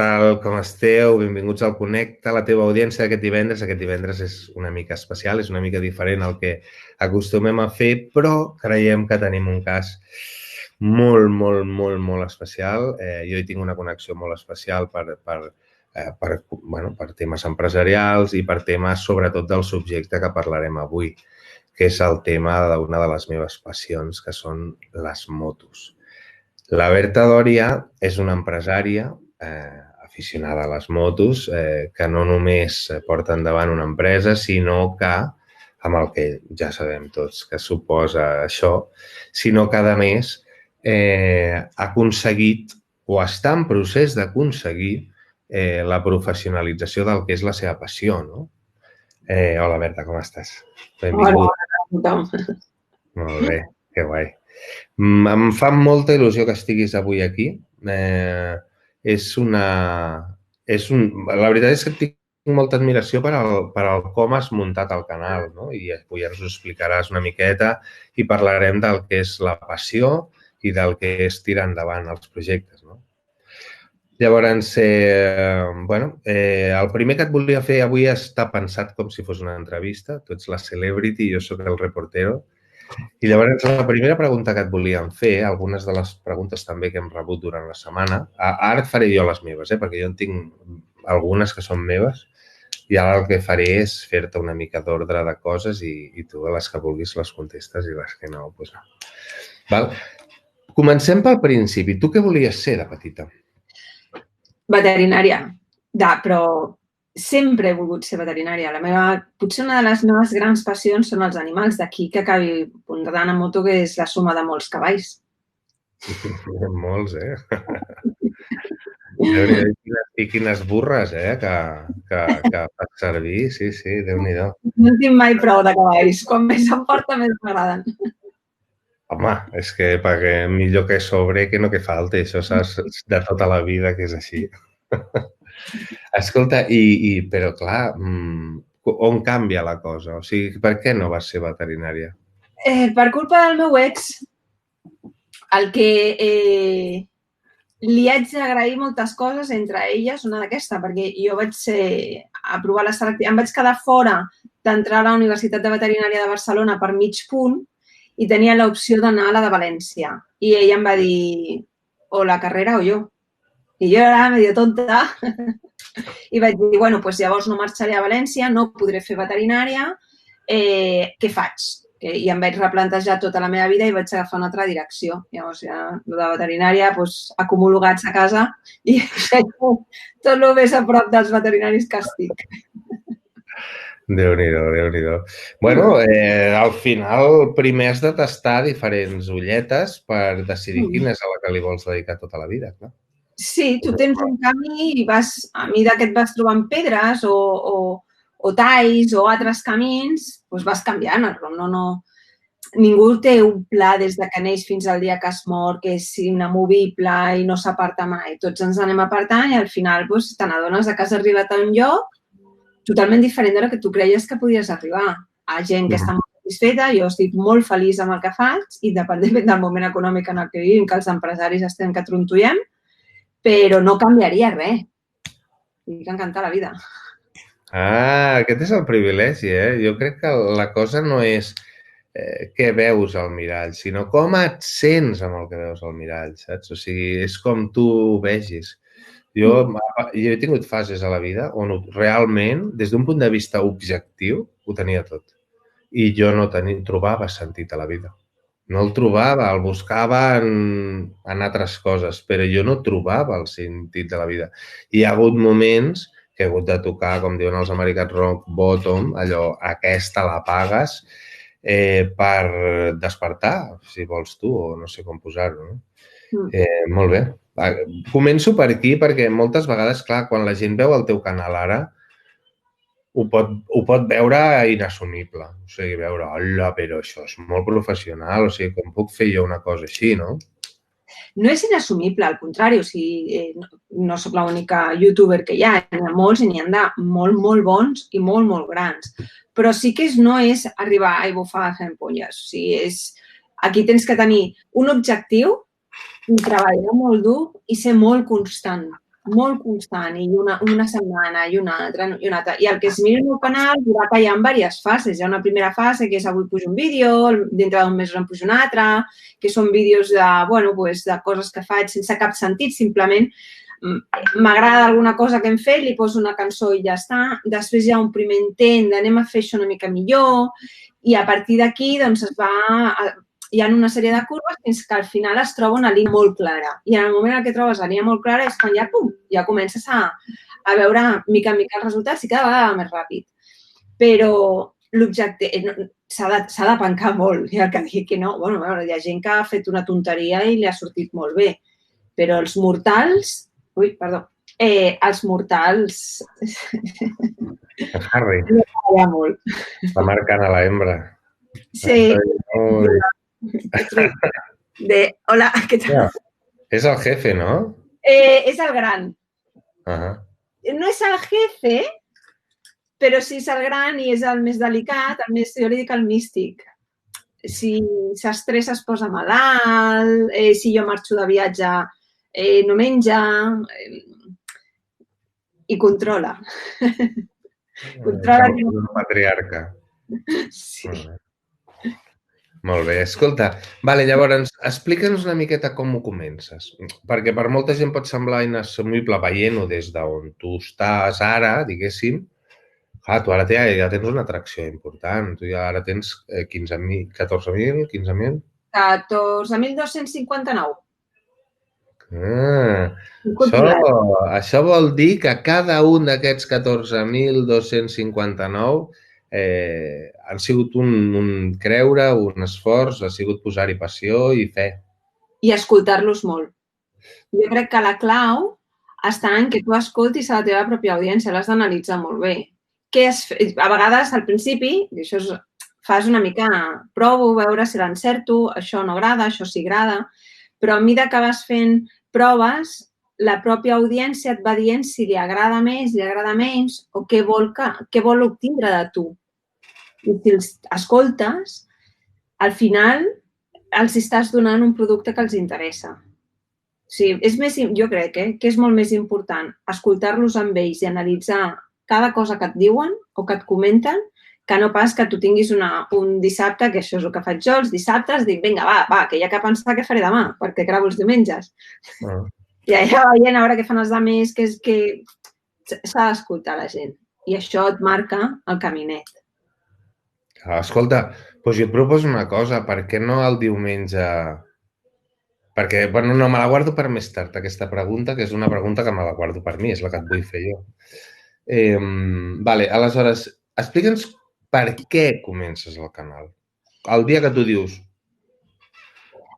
tal? Com esteu? Benvinguts al Connecta, la teva audiència d'aquest divendres. Aquest divendres és una mica especial, és una mica diferent al que acostumem a fer, però creiem que tenim un cas molt especial. Jo hi tinc una connexió molt especial per temes empresarials i per temes, sobretot, del subjecte que parlarem avui, que és el tema d'una de les meves passions, que són les motos. La Berta Dòria és una empresària aficionada a les motos, que no només porta endavant una empresa, sinó que, amb el que ja sabem tots que suposa això, sinó que, a més, ha aconseguit o està en procés d'aconseguir la professionalització del que és la seva passió, no? Hola, Berta, com estàs? Benvinguda. Hola, Molt bé, que guai. Em fa molta il·lusió que estiguis avui aquí. La veritat és que tinc molta admiració per al com has muntat el canal, no? I avui ens ho explicaràs una miqueta i parlarem del que és la passió i del que és tirar endavant els projectes, no? Llavors, el primer que et volia fer avui està pensat com si fos una entrevista. Tu ets la celebrity i jo sóc el reportero. I llavors, la primera pregunta que et volíem fer, algunes de les preguntes també que hem rebut durant la setmana, ara et faré jo les meves, perquè jo en tinc algunes que són meves, i ara el que faré és fer-te una mica d'ordre de coses i tu les que vulguis les contestes i les que no, doncs no. Val? Comencem pel principi. Tu què volies ser de petita? veterinària, però sempre he volgut ser veterinària. Potser una de les meves grans passions són els animals, d'aquí que acabi puntant a moto, que és la suma de molts cavalls. Molts, I quines burres, que fas servir. Sí, Déu-n'hi-do. No tinc mai prou de cavalls. Quan més em porta, més m'agraden. Home, és que perquè millor que sobre que no que falte. Això saps de tota la vida que és així. Escolta, però clar, on canvia la cosa? O sigui, per què no vas ser veterinària? Per culpa del meu ex, el que li haig d'agrair moltes coses, entre elles una d'aquesta, perquè jo vaig aprovar la selectiva, em vaig quedar fora d'entrar a la Universitat de Veterinària de Barcelona per mig punt i tenia l'opció d'anar a la de València. I ella em va dir, o la carrera o jo. I jo era medio tonta i vaig dir, bueno, doncs llavors no marxaré a València, no podré fer veterinària, què faig? I em vaig replantejar tota la meva vida i vaig agafar una altra direcció. Llavors, ja, el de veterinària, acumulo gats a casa i tot el més a prop dels veterinaris que estic. Déu-n'hi-do. Bueno, al final primer has de tastar diferents ulletes per decidir quina és a la que li vols dedicar tota la vida, clar. Sí, tu tens un camí i a mesura que et vas trobant pedres o talls o altres camins, doncs vas canviant. Ningú té un pla des que neix fins al dia que es mor, que és inamovible i no s'aparta mai. Tots ens anem apartant i al final te n'adones que has arribat a un lloc totalment diferent del que tu creies que podies arribar. Hi ha gent que està molt satisfeta, jo estic molt feliç amb el que faig, independentment del moment econòmic en el que vivim, que els empresaris estem que trontollem, però no canviaria res. Estic encantada la vida. Aquest és el privilegi, Jo crec que la cosa no és què veus al mirall, sinó com et sents amb el que veus al mirall, saps? O sigui, és com tu ho vegis. Jo he tingut fases a la vida on realment, des d'un punt de vista objectiu, ho tenia tot. I jo no trobava sentit a la vida. No el trobava, el buscava en altres coses, però jo no trobava el sentit de la vida. I hi ha hagut moments que he hagut de tocar, com diuen els americans, rock bottom, allò, aquesta la pagues, per despertar, si vols tu, o no sé com posar-ho. Molt bé. Començo per aquí perquè moltes vegades, clar, quan la gent veu el teu canal ara, ho pot veure inassumible. O sigui, veure, hola, però això és molt professional, o sigui, com puc fer jo una cosa així, no? No és inassumible, al contrari, o sigui, no soc l'única youtuber que hi ha molts i n'hi ha de molt bons i molt grans. Però sí que no és arribar i bufar fent polles. O sigui, aquí tens que tenir un objectiu, treballar molt dur i ser molt constant. molt constant, i una setmana, i una altra, i una altra. I el que es mira al meu canal dirà que hi ha diverses fases. Hi ha una primera fase, que és avui pujo un vídeo, dintre d'un mes en pujo un altre, que són vídeos de, bueno, pues, de coses que faig sense cap sentit, simplement m'agrada alguna cosa que hem fet, li poso una cançó i ja està. Després hi ha un primer intent d'anem a fer això una mica millor, i a partir d'aquí doncs, hi ha una sèrie de curves fins que al final es troba una línia molt clara. I en el moment en què trobes la línia molt clara és quan ja, pum, ja comences a veure mica en mica els resultats i cada vegada va més ràpid. Però l'objecte s'ha de pencar molt. I el que dic que no, bueno, hi ha gent que ha fet una tonteria i li ha sortit molt bé. Però els mortals... Ui, perdó. Els mortals... Harry. Molt. Està marcant a la hembra. Sí. Hola, què tal? És el jefe, no? És el gran. Uh-huh. No és el jefe, però sí és el gran i és el més delicat, el més, jo li dic el místic. Si s'estressa es posa malalt, si jo marxo de viatge no menja i controla. Controla que no... Patriarca. Sí. Molt bé, escolta, vale, llavors, explica'ns una miqueta com ho comences, perquè per molta gent pot semblar inassumible veient-ho des d'on tu estàs ara, diguéssim. Clar, tu ara ja tens una atracció important, tu ja ara tens 14.000, 15.000? 14.259. Això vol dir que cada un d'aquests 14.259 ha sigut un creure, un esforç, ha sigut posar-hi passió i fe. I escoltar-los molt. Jo crec que la clau està en que tu escoltis a la teva pròpia audiència, l'has d'analitzar molt bé. A vegades, al principi, i això fas una mica, provo, veure si l'encerto, això no agrada, això sí agrada, però a mesura que vas fent proves, la pròpia audiència et va dient si li agrada més, li agrada menys, o què vol obtindre de tu. I si els escoltes, al final els estàs donant un producte que els interessa. Sí, jo crec que és molt més important escoltar-los amb ells i analitzar cada cosa que et diuen o que et comenten, que no pas que tu tinguis un dissabte, que això és el que faig jo, els dissabtes, dic, vinga, va, que hi ha que pensar què faré demà, perquè gravo els diumenges. I allà veient a veure què fan els altres, que s'ha d'escoltar la gent. I això et marca el caminet. Escolta, doncs jo et proposo una cosa, per què no el diumenge... Perquè, bueno, no, me la guardo per més tard, aquesta pregunta, que és una pregunta que me la guardo per mi, és la que et vull fer jo. Vale, aleshores, explica'ns per què comences el canal. El dia que tu dius...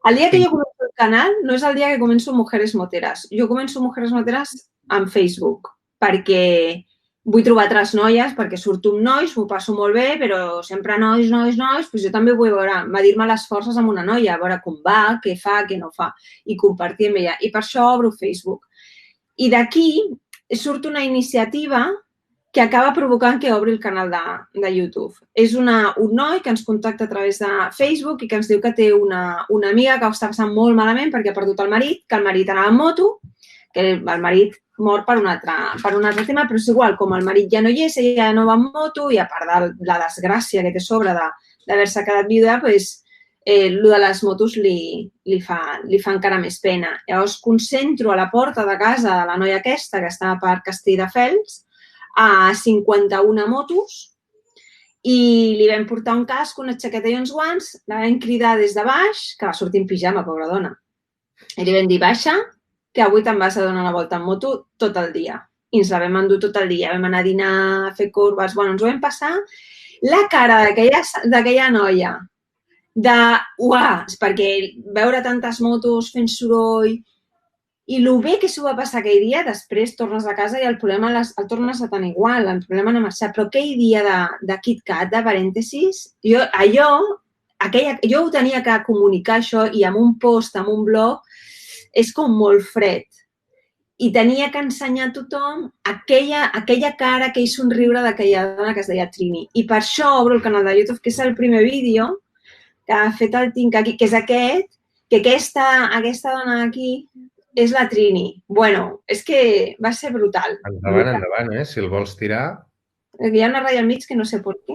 El dia que jo començo el canal no és el dia que començo Mujeres Moteras. Jo començo Mujeres Moteras en Facebook, perquè vull trobar altres noies, perquè surto amb nois, m'ho passo molt bé, però sempre nois, doncs jo també vull medir-me les forces amb una noia, a veure com va, què fa, què no fa, i compartir amb ella. I per això obro Facebook. I d'aquí surt una iniciativa que acaba provocant que obri el canal de YouTube. És un noi que ens contacta a través de Facebook i que ens diu que té una amiga que ho està passant molt malament perquè ha perdut el marit, que el marit anava en moto, que el marit mor per un altre tema, però és igual, com el marit ja no hi és, ella ja no va en moto i a part de la desgràcia que té sobre d'haver-se quedat viuda, doncs, el de les motos li fa encara més pena. Llavors, concentro a la porta de casa de la noia aquesta, que està per Castelldefels, a 51 motos i li vam portar un casc, una jaqueta i uns guants, la vam cridar des de baix, que va sortir en pijama, pobra dona. I li vam dir, baixa, que avui te'n vas a donar una volta en moto tot el dia. I ens la vam endur tot el dia. Vam anar a dinar, a fer curves, bueno, ens ho vam passar. La cara d'aquella noia, perquè veure tantes motos fent soroll i el bé que s'ho va passar aquell dia, després tornes a casa i el problema el tornes a tenir igual, el problema no marxar. Però aquell dia de KitKat, de parèntesis, jo ho tenia que comunicar això i amb un post, amb un blog, és com molt fred. I tenia que ensenyar a tothom aquella cara, aquell somriure d'aquella dona que es deia Trini. I per això obro el canal de YouTube, que és el primer vídeo que ha fet el tinc aquí, que és aquest, que aquesta dona aquí És la Trini. Bueno, és que va ser brutal. Endavant, endavant, si el vols tirar. Hi ha una ratlla al mig que no sé per què.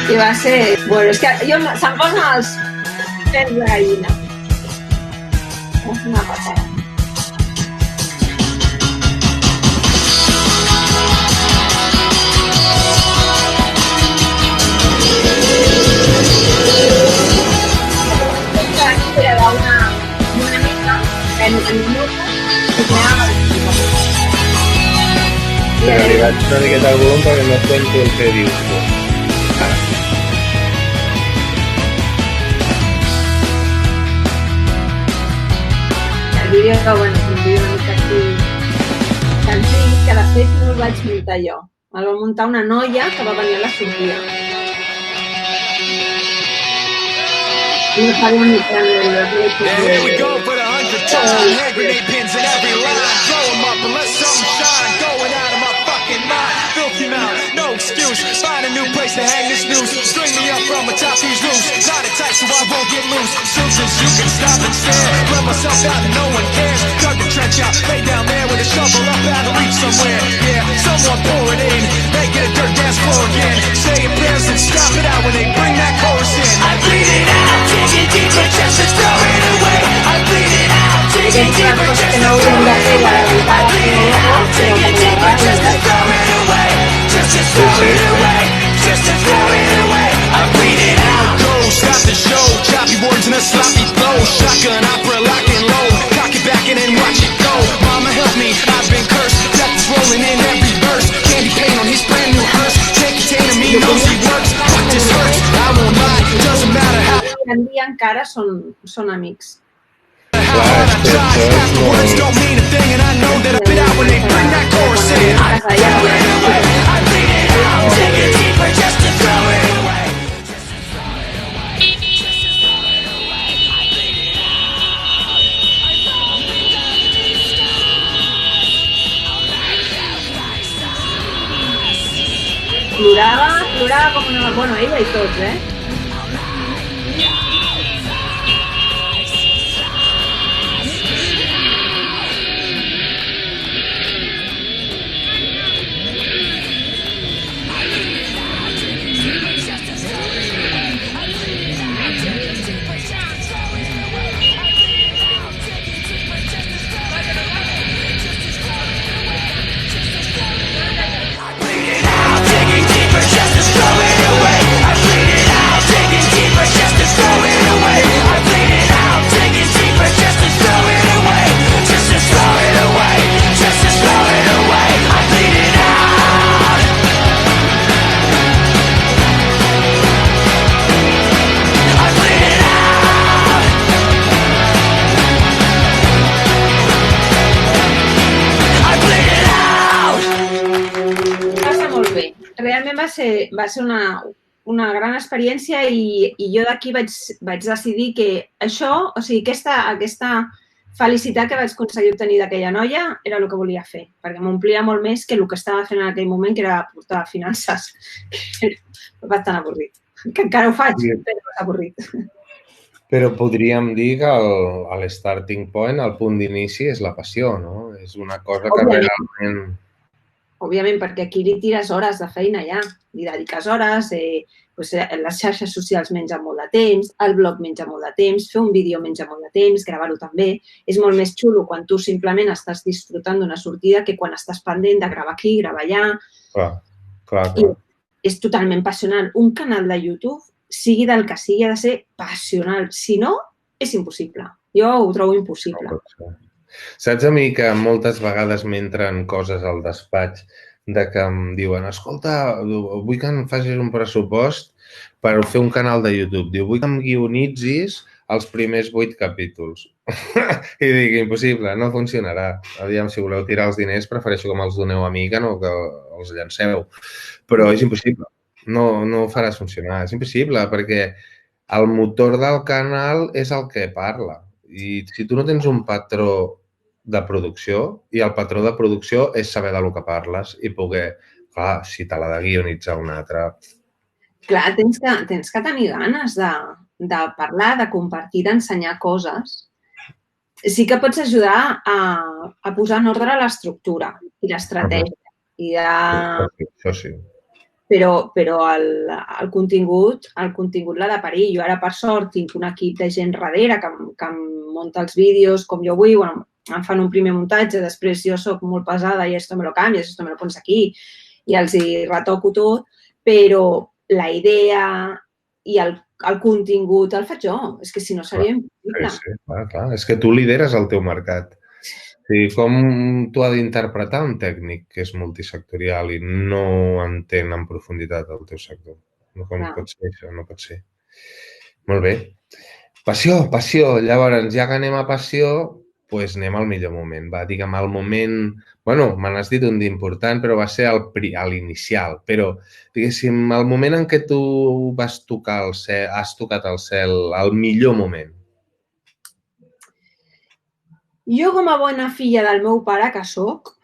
I va ser... Bueno, és que se'm posen els pèls de gallina. És una passada. Però li vaig una miqueta al volum perquè no sento el que dius tu. El vídeo, bueno, és un vídeo una mica així senzill, que de fet no el vaig muntar jo. El va muntar una noia que va venir a la sortida. No sabia ni que here we go for the 100th time. Hand grenade pins in every line. Throw them up and let something shine. Going out of my fucking mind. Filthy mouth, no excuse. Find a new place to hang this noose. String me up from atop these roofs. Tie it tight so I won't get loose. Soon as you can stop and stare. Let myself out and no one cares. Dug the trench out, lay down there with a shovel up out of reach somewhere. Yeah, someone pour it in. Make it a dirt dance floor again. Saying prayers and stop it out when they bring that chorus in. I bleed it out, digging deeper just to throw it away. I bleed it out, digging deeper just to throw it away. I bleed it out, digging deeper just to throw it away. Just to throw it away, just to throw it away. I bleed it out. Go, stop the show. Choppy words and a sloppy flow. Shotgun opera, lock and load. Cock it back and then watch it go. Mama help me, I've been cursed. Death is rolling in every verse. Candy paint on his brand new hearse. Can't contain him, he knows he works. Fuck this hurts, I won't lie. Doesn't matter how. Avui en dia encara són amics. Words don't mean a thing, and I know that I fit out when they bring that chorus in. I bleed it away, I bleed it out, take it deeper just to throw it away. Plorava com una... Bueno, ella i tots, Realment va ser una gran experiència i jo d'aquí vaig decidir que això, o sigui, aquesta felicitat que vaig aconseguir obtenir d'aquella noia era el que volia fer, perquè m'omplia molt més que el que estava fent en aquell moment, que era portar finances. Va tan avorrit. Que encara ho faig, però és avorrit. Però podríem dir que el starting point, el punt d'inici, és la passió, no? És una cosa que realment... Òbviament, perquè aquí li tires hores de feina ja, li dediques hores, les xarxes socials mengen molt de temps, el blog menja molt de temps, fer un vídeo menja molt de temps, gravar-ho també. És molt més xulo quan tu simplement estàs disfrutant d'una sortida que quan estàs pendent de gravar aquí, gravar allà. Clar. I és totalment passional. Un canal de YouTube, sigui del que sigui, ha de ser passional. Si no, és impossible. Jo ho trobo impossible. Saps a mi que moltes vegades m'entren coses al despatx de que em diuen, escolta, vull que em facis un pressupost per fer un canal de YouTube. Diu, vull que em guionitzis els primers 8 capítols. I dic, impossible, no funcionarà. Aviam, si voleu tirar els diners, prefereixo que me'ls doneu a mi que no que els llanceu. Però és impossible. No ho faràs funcionar. És impossible, perquè el motor del canal és el que parla. I si tu no tens un patró de producció, i el patró de producció és saber del que parles i poder, clar, si te l'ha de guionitzar un altre... Clar, tens que tenir ganes de parlar, de compartir, d'ensenyar coses. Sí que pots ajudar a posar en ordre l'estructura i l'estratègia. Això sí. Però el contingut l'ha de parir. Jo ara, per sort, tinc un equip de gent darrere que em munta els vídeos com jo vull, bueno, em fan un primer muntatge, després jo soc molt pesada i esto me lo canvies, esto me lo pones aquí, i els hi retoco tot, però la idea i el contingut el faig jo. És que si no seria impossible. Sí, clar. És que tu lideres el teu mercat. Sí, com tu ha d'interpretar un tècnic que és multisectorial i no entén en profunditat el teu sector? Com pot ser això? No pot ser. Molt bé. Passió. Llavors, ja que anem a passió, doncs anem al millor moment. Va, digue'm, el moment... Bueno, me n'has dit un d'important, però va ser a l'inicial. Però, diguéssim, el moment en què tu vas tocar el cel, has tocat el cel, el millor moment. Jo, com a bona filla del meu pare que soc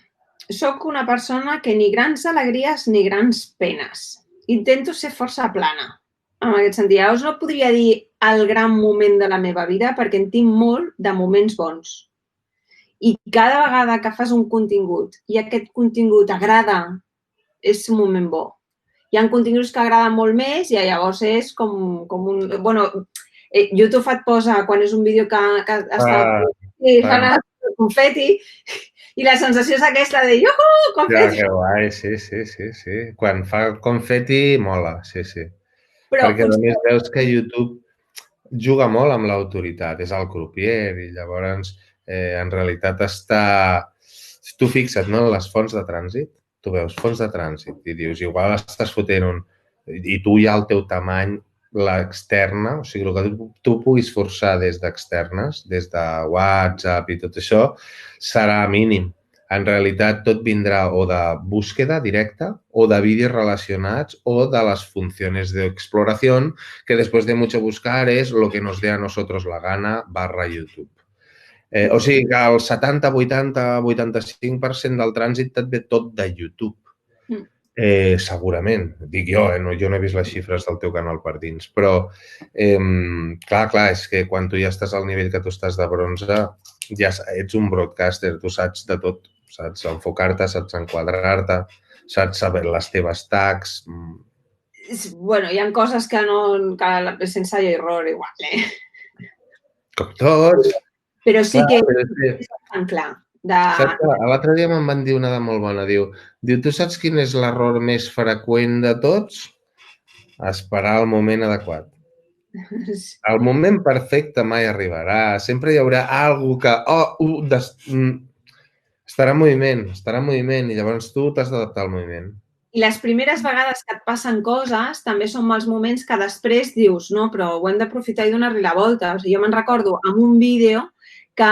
una persona que ni grans alegries ni grans penes. Intento ser força plana. En aquest sentit, llavors no podria dir el gran moment de la meva vida perquè en tinc molt de moments bons. I cada vegada que fas un contingut i aquest contingut agrada, és un moment bo. Hi ha continguts que agraden molt més i llavors és com un... Bueno, YouTube et posa, quan és un vídeo que està... fan el confeti i la sensació és aquesta de «Iuhu, confeti!» Que guai, sí. Quan fa confeti, mola, sí. Perquè a més veus que YouTube juga molt amb l'autoritat, és el crupier i llavors en realitat està... Tu fixa't, no?, en les fonts de trànsit, tu veus fons de trànsit i dius, igual estàs fotent un... I tu ja el teu tamany, l'externa, o sigui, el que tu puguis forçar des d'externes, des de WhatsApp i tot això, serà mínim. En realitat, tot vindrà o de búsqueda directa o de vídeos relacionats o de les funciones de exploración que después de mucho buscar es lo que nos dé a nosotros la gana /YouTube. O sigui que el 70, 80, 85% del trànsit et ve tot de YouTube. Segurament, dic jo, jo no he vist les xifres del teu canal per dins, però clar, és que quan tu ja estàs al nivell que tu estàs de bronze, ja ets un broadcaster, tu saps de tot, saps enfocar-te, saps enquadrar-te, saps saber les teves tags. Bueno, hi ha coses que no... que sense error igual, Com tots. Però sí que és tan clar. L'altre dia me'n van dir una de molt bona. Diu, tu saps quin és l'error més freqüent de tots? Esperar el moment adequat. El moment perfecte mai arribarà. Sempre hi haurà algú que... estarà en moviment i llavors tu t'has d'adaptar al moviment. I les primeres vegades que et passen coses també són els moments que després dius no, però ho hem d'aprofitar i donar-li la volta. O sigui, jo me'n recordo amb un vídeo que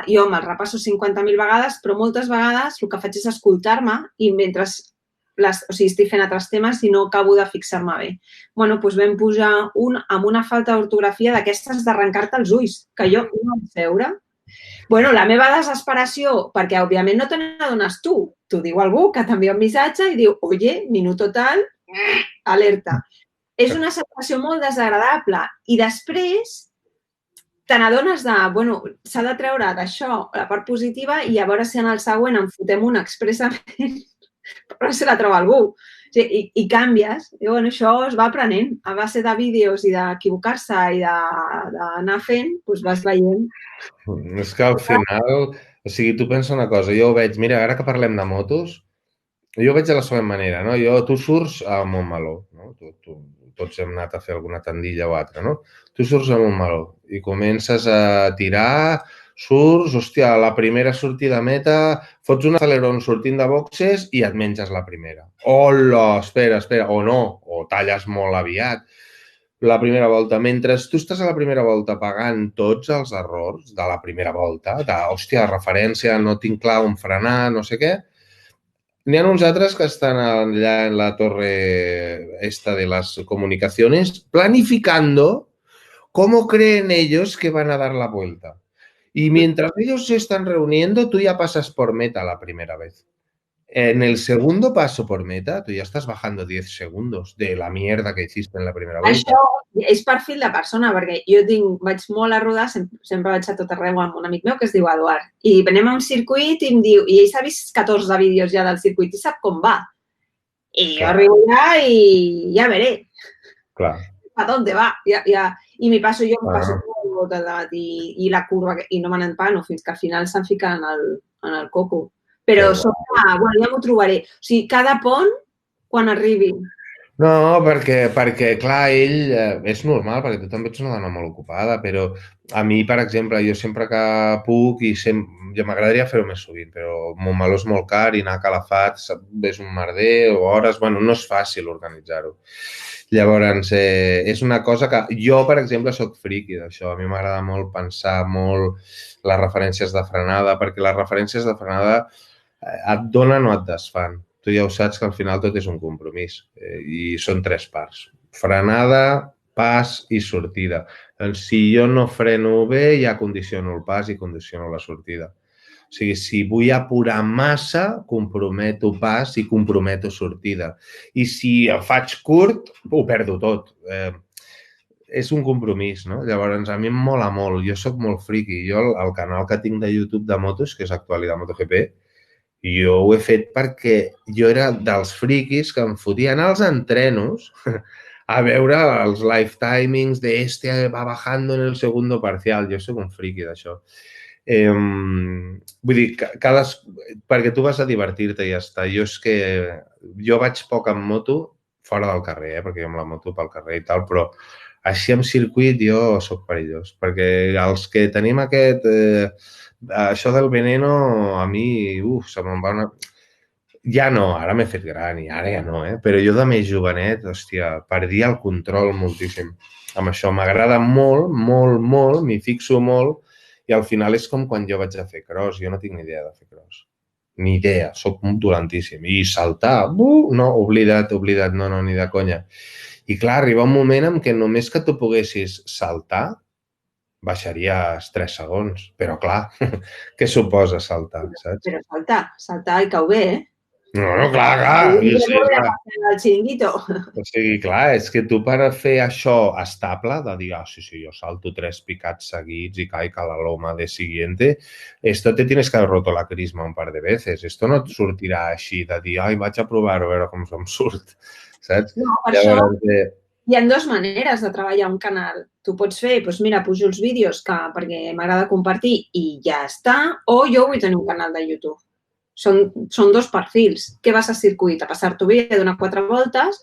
jo me'l repasso 50.000 vegades, però moltes vegades el que faig és escoltar-me i mentre estic fent altres temes i no acabo de fixar-me bé. Bueno, doncs vam pujar amb una falta d'ortografia d'aquestes d'arrencar-te els ulls, que jo no vaig veure. Bueno, la meva desesperació, perquè òbviament no te n'adones tu. T'ho diu algú que t'envia un missatge i diu, oye, minuto tal, alerta. És una sensació molt desagradable i després te n'adones de, bueno, s'ha de treure d'això la part positiva i a veure si en el següent en fotem una expressament però se la troba algú. I canvies. I bueno, això es va aprenent. A base de vídeos i d'equivocar-se i d'anar fent, doncs vas veient. És que al final, o sigui, tu pensa una cosa, jo ho veig, mira, ara que parlem de motos, jo ho veig de la següent manera, no? Tu surts a Montmeló, no? Tots hem anat a fer alguna tendilla o altra, no? Tu surts a Montmeló i comences a tirar, surts, hòstia, la primera sortida a meta, fots un aceleron sortint de boxes i et menges la primera. Hola, espera, o no, o talles molt aviat. La primera volta, mentre tu estàs a la primera volta pagant tots els errors de la primera volta, hòstia, referència, no tinc clar on frenar, no sé què, n'hi ha uns altres que estan allà en la torre esta de las comunicaciones planificando cómo creen ellos que van a dar la vuelta. Y mientras ellos se están reuniendo, tú ya pasas por meta la primera vez. En el segundo paso por meta, tú ya estás bajando 10 segundos de la mierda que hiciste en la primera vuelta. Això és perfil de persona, perquè jo vaig molt a rodar, sempre vaig a tot arreu amb un amic meu que es diu Eduard, i anem a un circuit i em diu, i ell s'ha vist 14 vídeos ja del circuit i sap com va. I jo arribo allà i ja veré. Clar. ¿A dónde va? I m'hi passo jo, i la curva, i no me n'empano fins que al final se'n fica en el coco. Però bueno, ja m'ho trobaré. O sigui, cada pont, quan arribi. No, perquè clar, ell és normal, perquè tu també ets una dona molt ocupada, però a mi, per exemple, jo sempre que puc i ja m'agradaria fer-ho més sovint, però Montmeló és molt car i anar a Calafat és un merder o hores, bueno, no és fàcil organitzar-ho. Llavors, és una cosa que jo, per exemple, sóc friqui d'això. A mi m'agrada molt pensar molt les referències de frenada, perquè les referències de frenada et donen o et desfan. Tu ja ho saps que al final tot és un compromís i són 3 parts. Frenada, pas i sortida. Doncs si jo no freno bé, ja condiciono el pas i condiciono la sortida. O sigui, si vull apurar massa, comprometo pas i comprometo sortida. I si el faig curt, ho perdo tot. És un compromís, no? Llavors, a mi em mola molt. Jo sóc molt friqui. Jo, el canal que tinc de YouTube de motos, que és Actualitat MotoGP, jo ho he fet perquè jo era dels friquis que em fotien als entrenos a veure els live timings de va bajando en el segundo parcial. Jo soc un friqui d'això. Vull dir, perquè tu vas a divertir-te i ja està. Jo vaig poc amb moto fora del carrer, perquè jo amb la moto pel carrer i tal, però així amb circuit jo sóc perillós, perquè els que tenim això del veneno, a mi, se me'n va una... Ja no, ara m'he fet gran i ara ja no, però jo de més jovenet, hòstia, perdia el control moltíssim. Amb això m'agrada molt, molt, molt, m'hi fixo molt i al final és com quan jo vaig a fer cross. Jo no tinc ni idea de fer cross. Ni idea, sóc dolentíssim. I saltar, no, oblida't, no, ni de conya. I clar, arriba un moment en què només que tu poguessis saltar, baixaries 3 segons. Però, clar, què suposa saltar, saps? Però saltar i cau bé, No, clar. El xiringuito. O sigui, clar, és que tu per fer això estable, de dir, sí, jo salto 3 picats seguits y caic a la loma de siguiente, esto te tienes que haber roto la crisma un par de veces. Esto no et sortirà així de dir, vaig a provar-ho, a veure com se'm surt, saps? No, per això hi ha 2 maneres de treballar un canal. Tu pots fer, doncs mira, pujo els vídeos perquè m'agrada compartir i ja està, o jo vull tenir un canal de YouTube. Són 2 perfils. Què vas a circuit? A passar-t'ho bé, a donar 4 voltes,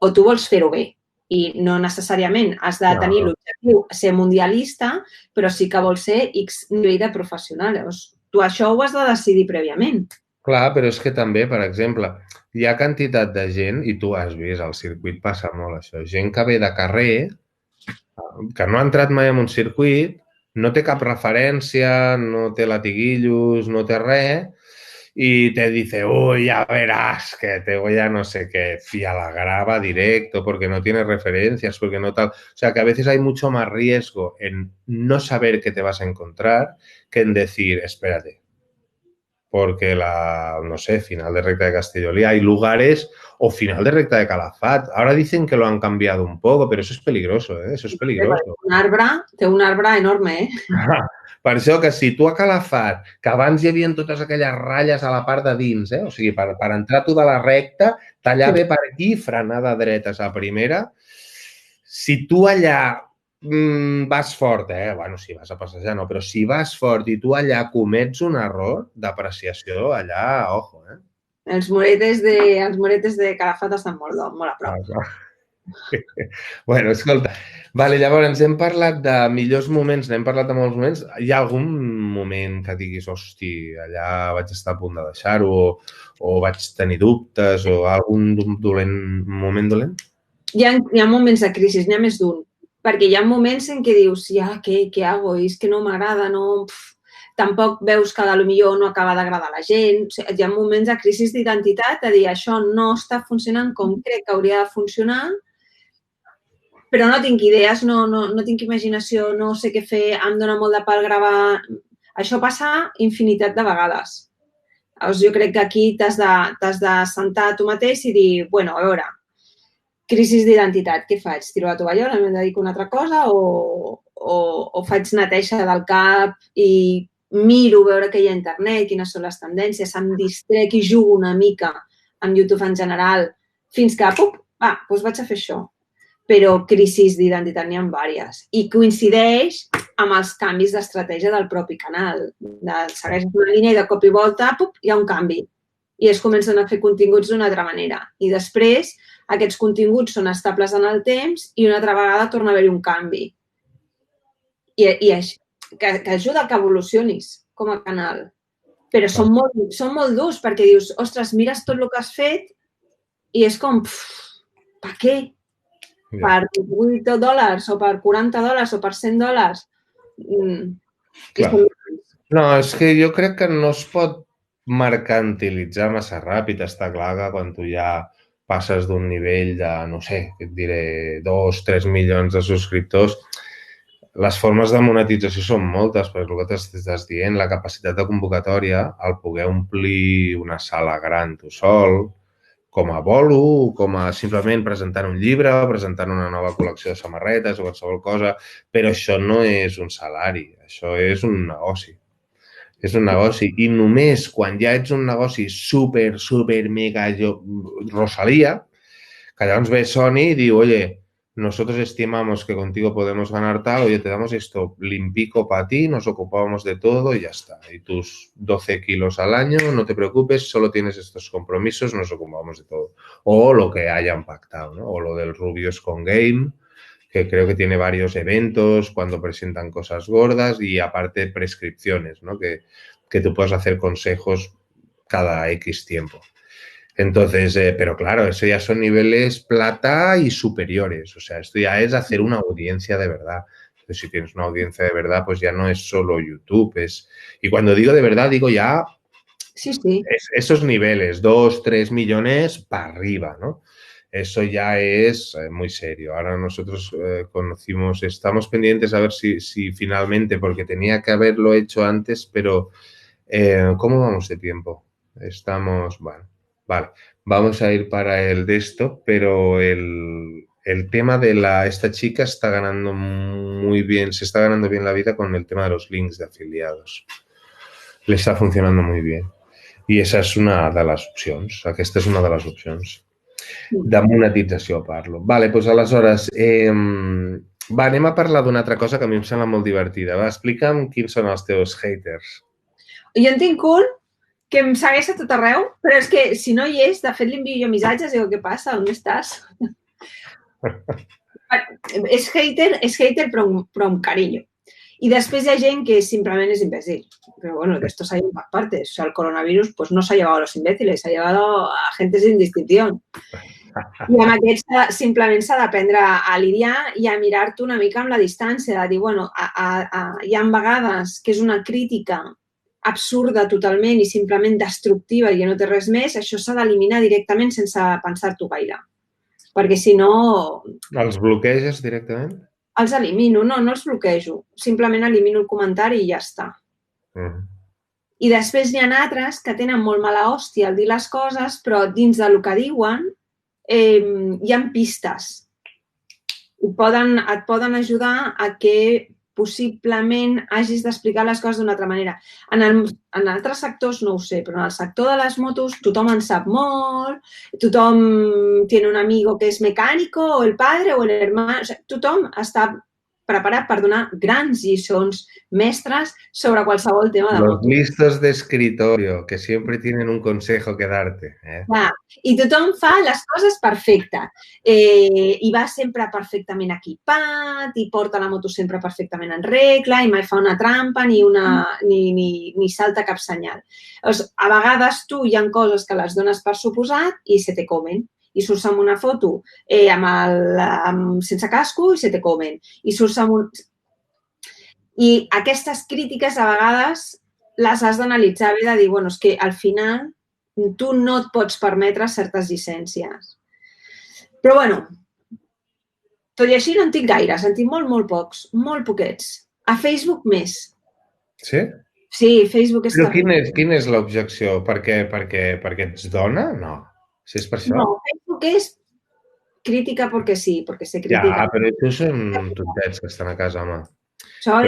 o tu vols fer-ho bé? I no necessàriament has de tenir l'objectiu ser mundialista, però sí que vols ser X nivell de professional. Llavors, tu això ho has de decidir prèviament. Clar, però és que també, per exemple, hi ha quantitat de gent, i tu has vist, al circuit passa molt això, gent que ve de carrer, que no ha entrat mai en un circuit, no té cap referència, no té latiguillos, no té res, y te dice, ya verás que te voy a no sé qué, y a la grava directo porque no tiene referencias, porque no tal. O sea, que a veces hay mucho más riesgo en no saber qué te vas a encontrar que en decir, espérate, porque no sé, final de recta de Castellolí, hay lugares, o final de recta de Calafat. Ahora dicen que lo han cambiado un poco, pero eso es peligroso, Eso es peligroso. Té un arbre enorme, Per això que si tu a Calafat, que abans hi havia totes aquelles ratlles a la part de dins, o sigui, per entrar tu de la recta, tallar bé per aquí, frenada dretes a primera, si tu allà vas fort, bueno, si vas a passejar no, però si vas fort i tu allà comets un error d'apreciació, allà, ojo, Els moretes de Calafat estan molt a prop. Bueno, escolta, vale, llavors hem parlat de millors moments, n'hem parlat de molts moments. Hi ha algun moment que diguis, hosti, allà vaig estar a punt de deixar-ho o vaig tenir dubtes o algun moment dolent? Hi ha moments de crisi, n'hi ha més d'un, perquè hi ha moments en què dius, què hago? És que no m'agrada, no... Tampoc veus que potser no acaba d'agradar a la gent. Hi ha moments de crisi d'identitat, de dir, això no està funcionant com crec que hauria de funcionar, però no tinc idees, no tinc imaginació, no sé què fer, em dóna molt de pal gravar. Això passa infinitat de vegades. Jo crec que aquí t'has de sentar tu mateix i dir, bueno, a veure, crisi d'identitat, què faig? Tiro la tovallola, em dedico a una altra cosa o faig neteja del cap i miro veure què hi ha a internet, quines són les tendències, em distrec i jugo una mica amb YouTube en general fins que, doncs vaig a fer això. Però crisis d'identitat n'hi ha diverses. I coincideix amb els canvis d'estratègia del propi canal. Segueixes una línia i de cop i volta hi ha un canvi. I es comencen a fer continguts d'una altra manera. I després aquests continguts són estables en el temps i una altra vegada torna a haver-hi un canvi. Que ajuda que evolucionis com a canal. Però són molt durs perquè dius, ostres, mires tot el que has fet i és com, per què? Per $8 o per $40 o per $100. No, és que jo crec que no es pot mercantilitzar massa ràpid. Està clar que quan tu ja passes d'un nivell de, no sé, et diré, 2-3 milions de subscriptors, les formes de monetització són moltes, perquè el que t'estàs dient, la capacitat de convocatòria, el poder omplir una sala gran tu sol, com a bolo, com a simplement presentant un llibre, presentant una nova col·lecció de samarretes o qualsevol cosa, però això no és un salari, això és un negoci. És un negoci i només quan ja ets un negoci super, mega Rosalía, que llavors ve Sony i diu, oye, nosotros estimamos que contigo podemos ganar tal, oye, te damos esto limpico para ti, nos ocupamos de todo y ya está. Y tus 12 kilos al año, no te preocupes, solo tienes estos compromisos, nos ocupamos de todo. O lo que hayan pactado, ¿no? O lo del Rubios con Game, que creo que tiene varios eventos cuando presentan cosas gordas y aparte prescripciones, ¿no? Que tú puedes hacer consejos cada X tiempo. Entonces, pero claro, eso ya son niveles plata y superiores. O sea, esto ya es hacer una audiencia de verdad. Entonces, si tienes una audiencia de verdad, pues ya no es solo YouTube. Y cuando digo de verdad, digo ya esos niveles, 2-3 millones para arriba, ¿no? Eso ya es muy serio. Ahora nosotros estamos pendientes a ver si finalmente, porque tenía que haberlo hecho antes, pero ¿cómo vamos de tiempo? Estamos, bueno. Vale, vamos a ir para el de esto, pero el tema de esta chica está ganando muy bien, se está ganando bien la vida con el tema de los links de afiliados. Le està funcionant molt bé. I aquesta és una de les opcions. Aquesta és una de les opcions. De monetització parlo. Vale, doncs aleshores, anem a parlar d'una altra cosa que a mi em sembla molt divertida. Va, explica'm quins són els teus haters. Jo en tinc un que em segueix a tot arreu, però és que si no hi és, de fet li envio jo missatges i dic, què passa? On estàs? És hater però amb carinyo. Y después hay gente que simplemente es imbécil. Pero bueno, de esto se ha llevado a partes. O sea, el coronavirus pues no se ha llevado a los imbéciles, se ha llevado a gente sin distinción. I amb aquests simplement s'ha d'aprendre a lidiar i a mirar-te una mica amb la distància, de dir, bueno, hi ha vegades que és una crítica absurda totalment i simplement destructiva i que no té res més, això s'ha d'eliminar directament sense pensar-t'ho gaire. Perquè si no... Els bloqueges directament? Els elimino, no els bloquejo. Simplement elimino el comentari i ja està. I després n'hi ha altres que tenen molt mala hòstia al dir les coses, però dins del que diuen hi ha pistes. Et poden ajudar a que possiblement hagis d'explicar les coses d'una altra manera. En altres sectors no ho sé, però en el sector de les motos tothom en sap molt, tothom tiene un amigo que és mecànico, o el padre, o el hermano... O sigui, tothom està preparat per donar grans lliçons mestres sobre qualsevol tema de motos. Los listos de escritorio, que siempre tienen un consejo que darte. Clar, i tothom fa les coses perfecte. I va sempre perfectament equipat, i porta la moto sempre perfectament en regla, i mai fa una trampa ni salta cap senyal. A vegades tu hi ha coses que les dones per suposat i se te comen. I surts amb una foto sense casco i se te comen. I aquestes crítiques a vegades les has d'analitzar bé, de dir, bueno, és que al final tu no et pots permetre certes llicències. Però, bueno, tot i així no en tinc gaires, en tinc molt pocs, molt poquets. A Facebook més. Sí? Sí, Facebook és Però terrible. quina és l'objecció? Perquè ets dona? No. Si és per això? No, Facebook és crítica porque sí, porque se Ja, critica. però això són tontets que estan a casa, home. Això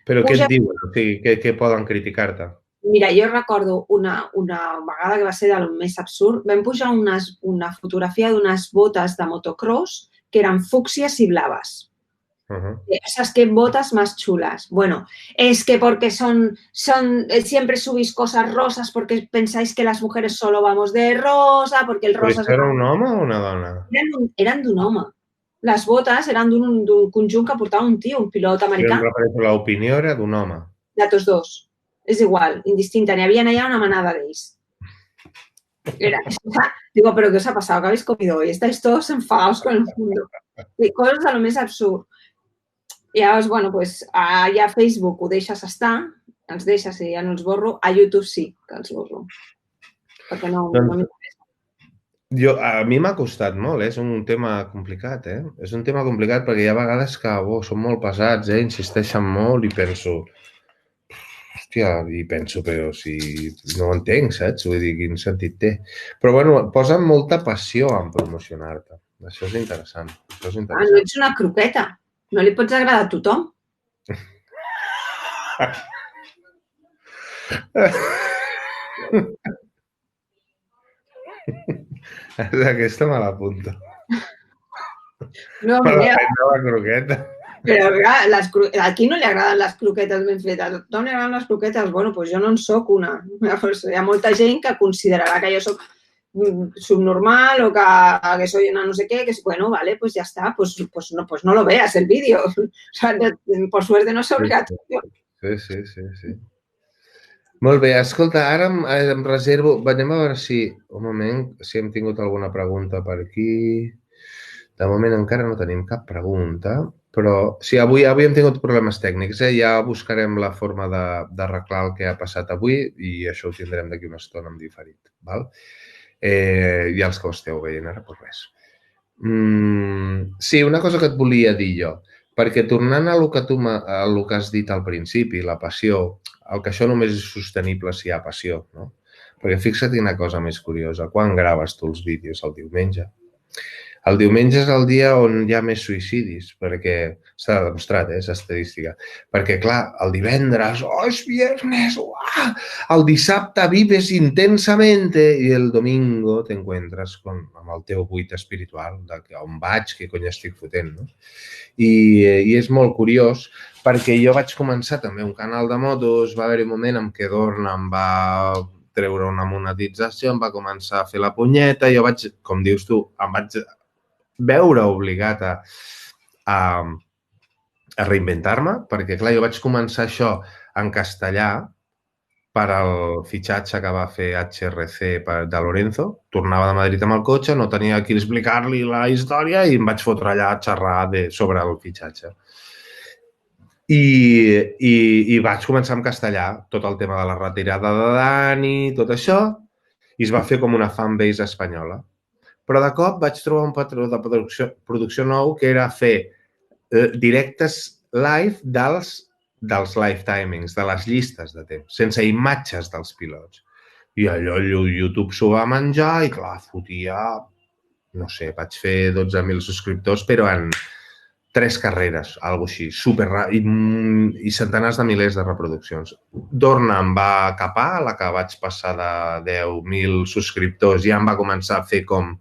Però què puja. et diuen? O sigui, què poden criticar-te? Mira, jo recordo una vegada que va ser del més absurd, vam pujar una fotografia d'unes botes de motocross que eren fúcsies i blaves. Esas que botas más chulas. Bueno, es que porque siempre subís cosas rosas porque pensáis que las mujeres solo vamos de rosa, porque el Però rosa això era un home o una dona? eren d'un home. Les botes eren d'un conjunt que portava un tio, un pilot Jo americà, em refereixo, l'opinió era d'un home. de tots dos. És igual, indistinta. N'hi havia allà una manada d'ells. Digo, ¿pero qué os ha pasado? ¿Qué habéis comido hoy? Estáis todos enfadados con el mundo. I coses de lo més absurd. I llavors, bueno, pues, ja a Facebook ho deixes estar, els deixes i ja no els borro. A YouTube sí que els borro. Perquè no m'interessa. A mi m'ha costat molt, és un tema complicat, És un tema complicat perquè hi ha vegades que són molt pesats, insisteixen molt i penso... Hòstia, però si no ho entenc, saps? Vull dir, quin sentit té. Però, bueno, posen molta passió en promocionar-te. Això és interessant. No ets una croqueta. No li pots agradar a tothom. Aquesta me l'apunto. No, Me la prendo la croqueta. Però a qui no li agraden les croquetes ben fetes? A tothom li agraden les croquetes. Bueno, doncs jo no en soc una. Hi ha molta gent que considerarà que jo soc subnormal o que soy una no sé qué, que bueno, vale, pues ya está, pues no lo veas el vídeo. O sea, por suerte no es obligatorio. Sí. Molt bé, escolta, ara em reservo... Anem a veure si... Un moment, si hem tingut alguna pregunta per aquí. De moment encara no tenim cap pregunta, però sí, avui hem tingut problemes tècnics, Ja buscarem la forma d'arreglar el que ha passat avui i això ho tindrem d'aquí una estona en diferit, val? I els que ho esteu veient ara, doncs res. Sí, una cosa que et volia dir jo, perquè tornant a el que has dit al principi, la passió, el que això només és sostenible si hi ha passió, no? Perquè fixa't una cosa més curiosa, quan graves tu els vídeos? El diumenge. El diumenge és el dia on hi ha més suïcidis, perquè està demostrat, és estadística. Perquè, clar, el divendres, és viernes, el dissabte vives intensamente i el domingo t'encuentres amb el teu buit espiritual, on vaig, què cony estic fotent, no? I és molt curiós, perquè jo vaig començar també un canal de motos, va haver-hi un moment en què Dorna em va treure una monetització, em va començar a fer la punyeta, i jo vaig, com dius tu, em vaig veure obligat a reinventar-me, perquè, clar, jo vaig començar això en castellà per al fitxatge que va fer HRC de Lorenzo. Tornava de Madrid amb el cotxe, no tenia qui explicar-li la història i em vaig fotre allà a xerrar sobre el fitxatge. I vaig començar en castellà, tot el tema de la retirada de Dani, tot això, i es va fer com una fanbase espanyola. Però de cop vaig trobar un patró de producció nou que era fer directes live dels live timings, de les llistes de temps, sense imatges dels pilots. I allò YouTube s'ho va menjar i, clar, fotia, no sé, vaig fer 12.000 subscriptors, però en 3 carreres, alguna cosa així, superràpid, i centenars de milers de reproduccions. Dorna em va capar, la que vaig passar de 10.000 subscriptors, ja em va començar a fer com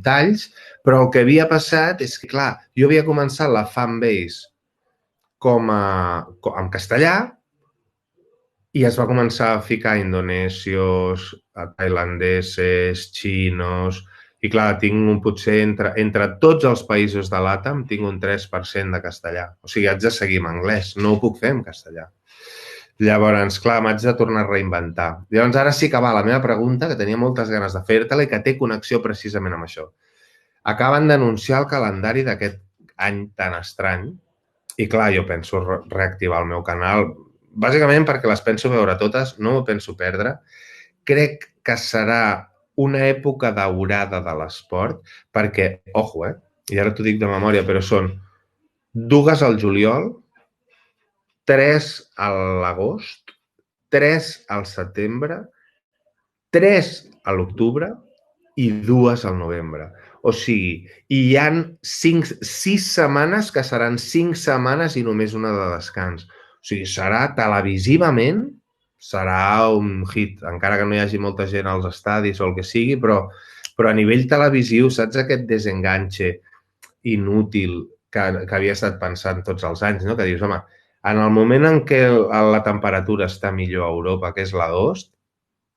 talls, però el que havia passat és que, clar, jo havia començat la fanbase en castellà i es va començar a ficar indonesios, tailandeses, xinos, i clar, tinc potser entre tots els països de l'ATAM tinc un 3% de castellà. O sigui, haig de seguir en anglès, no ho puc fer en castellà. Llavors, clar, m'haig de tornar a reinventar. Llavors, ara sí que va la meva pregunta, que tenia moltes ganes de fer-te-la i que té connexió precisament amb això. Acaben d'anunciar el calendari d'aquest any tan estrany i, clar, jo penso reactivar el meu canal, bàsicament perquè les penso veure totes, no m'ho penso perdre. Crec que serà una època daurada de l'esport perquè, i ara t'ho dic de memòria, però són 2 al juliol, 3 a l'agost, 3 al setembre, 3 a l'octubre i 2 al novembre. O sigui, hi ha 6 setmanes que seran 5 setmanes i només una de descans. O sigui, serà televisivament, serà un hit, encara que no hi hagi molta gent als estadis o el que sigui, però a nivell televisiu, saps aquest desenganxe inútil que havia estat pensant tots els anys, no? Que dius, home, en el moment en què la temperatura està millor a Europa, que és l'agost,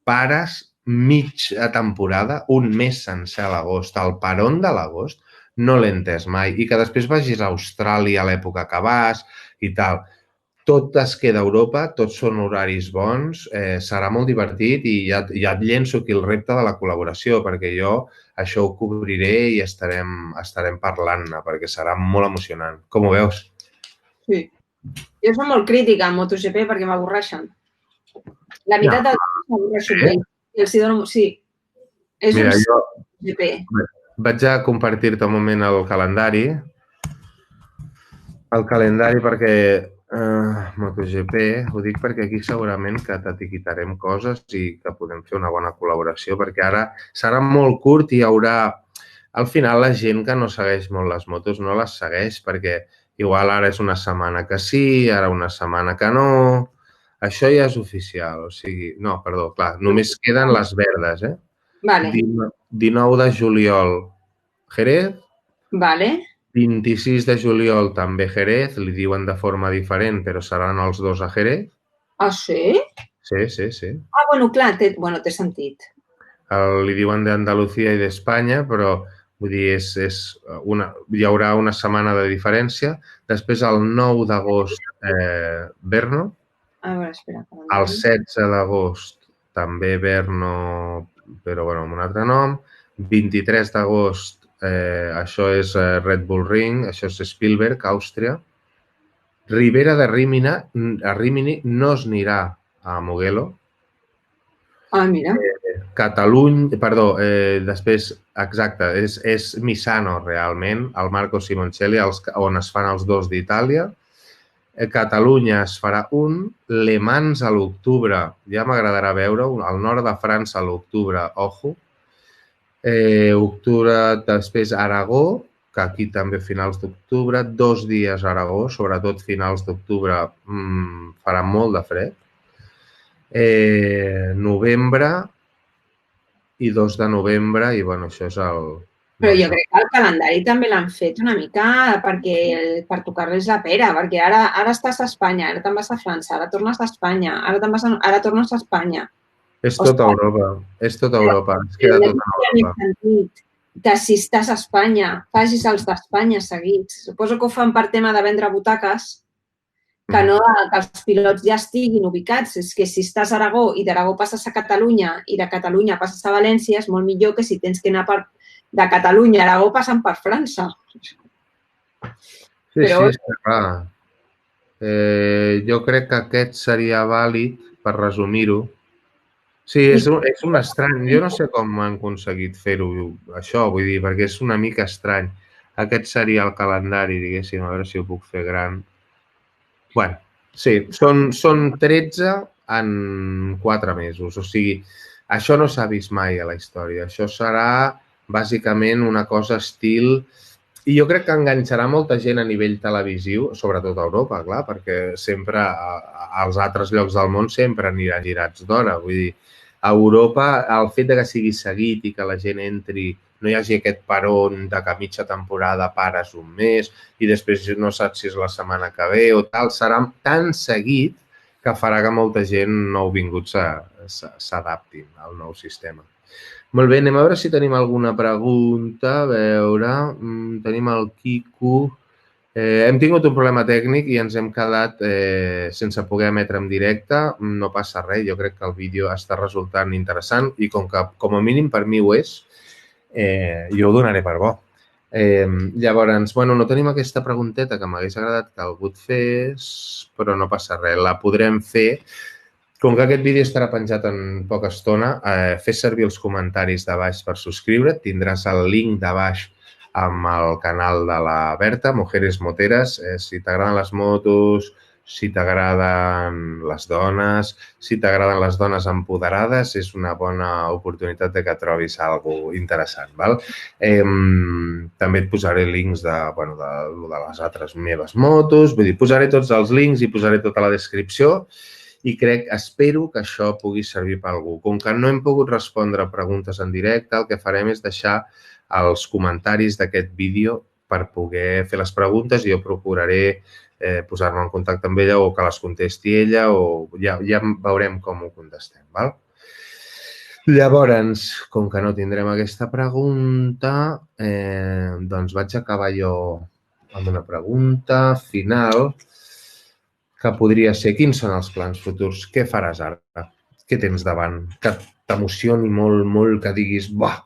pares mitja temporada, un mes sencer a l'agost, el peron de l'agost, no l'he entès mai. I que després vagis a Austràlia a l'època que vas i tal. Tot es queda a Europa, tots són horaris bons, serà molt divertit i ja et llenço aquí el repte de la col·laboració, perquè jo això ho cobriré i estarem parlant-ne, perquè serà molt emocionant. Com ho veus? Sí. Jo soc molt crítica amb MotoGP perquè m'avorreixen. La meitat del temps m'avorreixo bé. Sí. És un MotoGP. Vaig a compartir-te un moment el calendari. El calendari perquè MotoGP, ho dic perquè aquí segurament que t'etiquetarem coses i que podem fer una bona col·laboració, perquè ara serà molt curt i hi haurà... Al final la gent que no segueix molt les motos no les segueix perquè igual ara és una setmana que sí, ara una setmana que no... Això ja és oficial, o sigui... No, perdó, clar, només queden les verdes, eh? Vale. 19 de juliol, Jerez. Vale. 26 de juliol també Jerez, li diuen de forma diferent, però seran els dos a Jerez. Ah, sí? Sí. Ah, bueno, clar, té sentit. Li diuen d'Andalucía i d'Espanya, però vull dir, hi haurà una setmana de diferència. Després, el 9 d'agost, Brno. A veure, espera. El 16 d'agost, també Brno, però bueno, amb un altre nom. 23 d'agost, això és Red Bull Ring, això és Spielberg, Àustria. Ribera de Rímini no es anirà a Mugello. Ah, mira. Catalunya, perdó, després, exacte, és Misano realment, el Marco Simoncelli, on es fan els dos d'Itàlia. Catalunya es farà un, Le Mans a l'octubre, ja m'agradarà veure-ho, al nord de França a l'octubre, ojo. Octubre, després Aragó, que aquí també finals d'octubre, 2 dies a Aragó, sobretot finals d'octubre farà molt de fred. Novembre i 2 de novembre, i bueno, això és el... Però jo crec que el calendari també l'han fet una mica per tocar-les la pera, perquè ara estàs a Espanya, ara te'n vas a França, ara tornes a Espanya, ara tornes a Espanya. És tota Europa, es queda tota Europa. Que si estàs a Espanya, facis els d'Espanya seguits. Suposo que ho fan per tema de vendre butaques, que no que els pilots ja estiguin ubicats. És que si estàs a Aragó i d'Aragó passes a Catalunya i de Catalunya passes a València, és molt millor que si tens que anar de Catalunya a Aragó passant per França. Sí, està clar. Jo crec que aquest seria vàlid, per resumir-ho. Sí, és un estrany. Jo no sé com han aconseguit fer-ho, això, vull dir, perquè és una mica estrany. Aquest seria el calendari, diguéssim, a veure si ho puc fer gran. Bé, sí, són 13 en 4 mesos. O sigui, això no s'ha vist mai a la història. Això serà, bàsicament, una cosa estil... I jo crec que enganxarà molta gent a nivell televisiu, sobretot a Europa, clar, perquè sempre als altres llocs del món sempre aniran girats d'hora. Vull dir, a Europa, el fet que sigui seguit i que la gent entri, no hi hagi aquest peron de que mitja temporada pares un mes i després no saps si és la setmana que ve o tal, serà tan seguit que farà que molta gent nouvinguts s'adaptin al nou sistema. Molt bé, anem a veure si tenim alguna pregunta. A veure, tenim el Quico. Hem tingut un problema tècnic i ens hem quedat sense poder emetre en directe. No passa res, jo crec que el vídeo està resultant interessant i com que com a mínim per mi ho és, jo ho donaré per bo. Llavors, bueno, no tenim aquesta pregunteta que m'hagués agradat que algú et fes, però no passa res, la podrem fer. Com que aquest vídeo estarà penjat en poca estona, fes servir els comentaris de baix per subscriure't. Tindràs el link de baix amb el canal de la Berta, Mujeres Moteres. Si t'agraden les motos, si t'agraden les dones empoderades, és una bona oportunitat de que trobis alguna cosa interessant. Val? També et posaré links de les altres meves motos, vull dir, posaré tots els links i posaré tota la descripció i espero que això pugui servir per algú. Com que no hem pogut respondre preguntes en directe, el que farem és deixar els comentaris d'aquest vídeo per poder fer les preguntes i jo procuraré posar-me en contacte amb ella o que les contesti ella o ja veurem com ho contestem. Val? Llavors, com que no tindrem aquesta pregunta, doncs vaig acabar jo amb una pregunta final que podria ser: quins són els plans futurs? Què faràs ara? Què tens davant? Que t'emocioni molt, molt, que diguis, buah!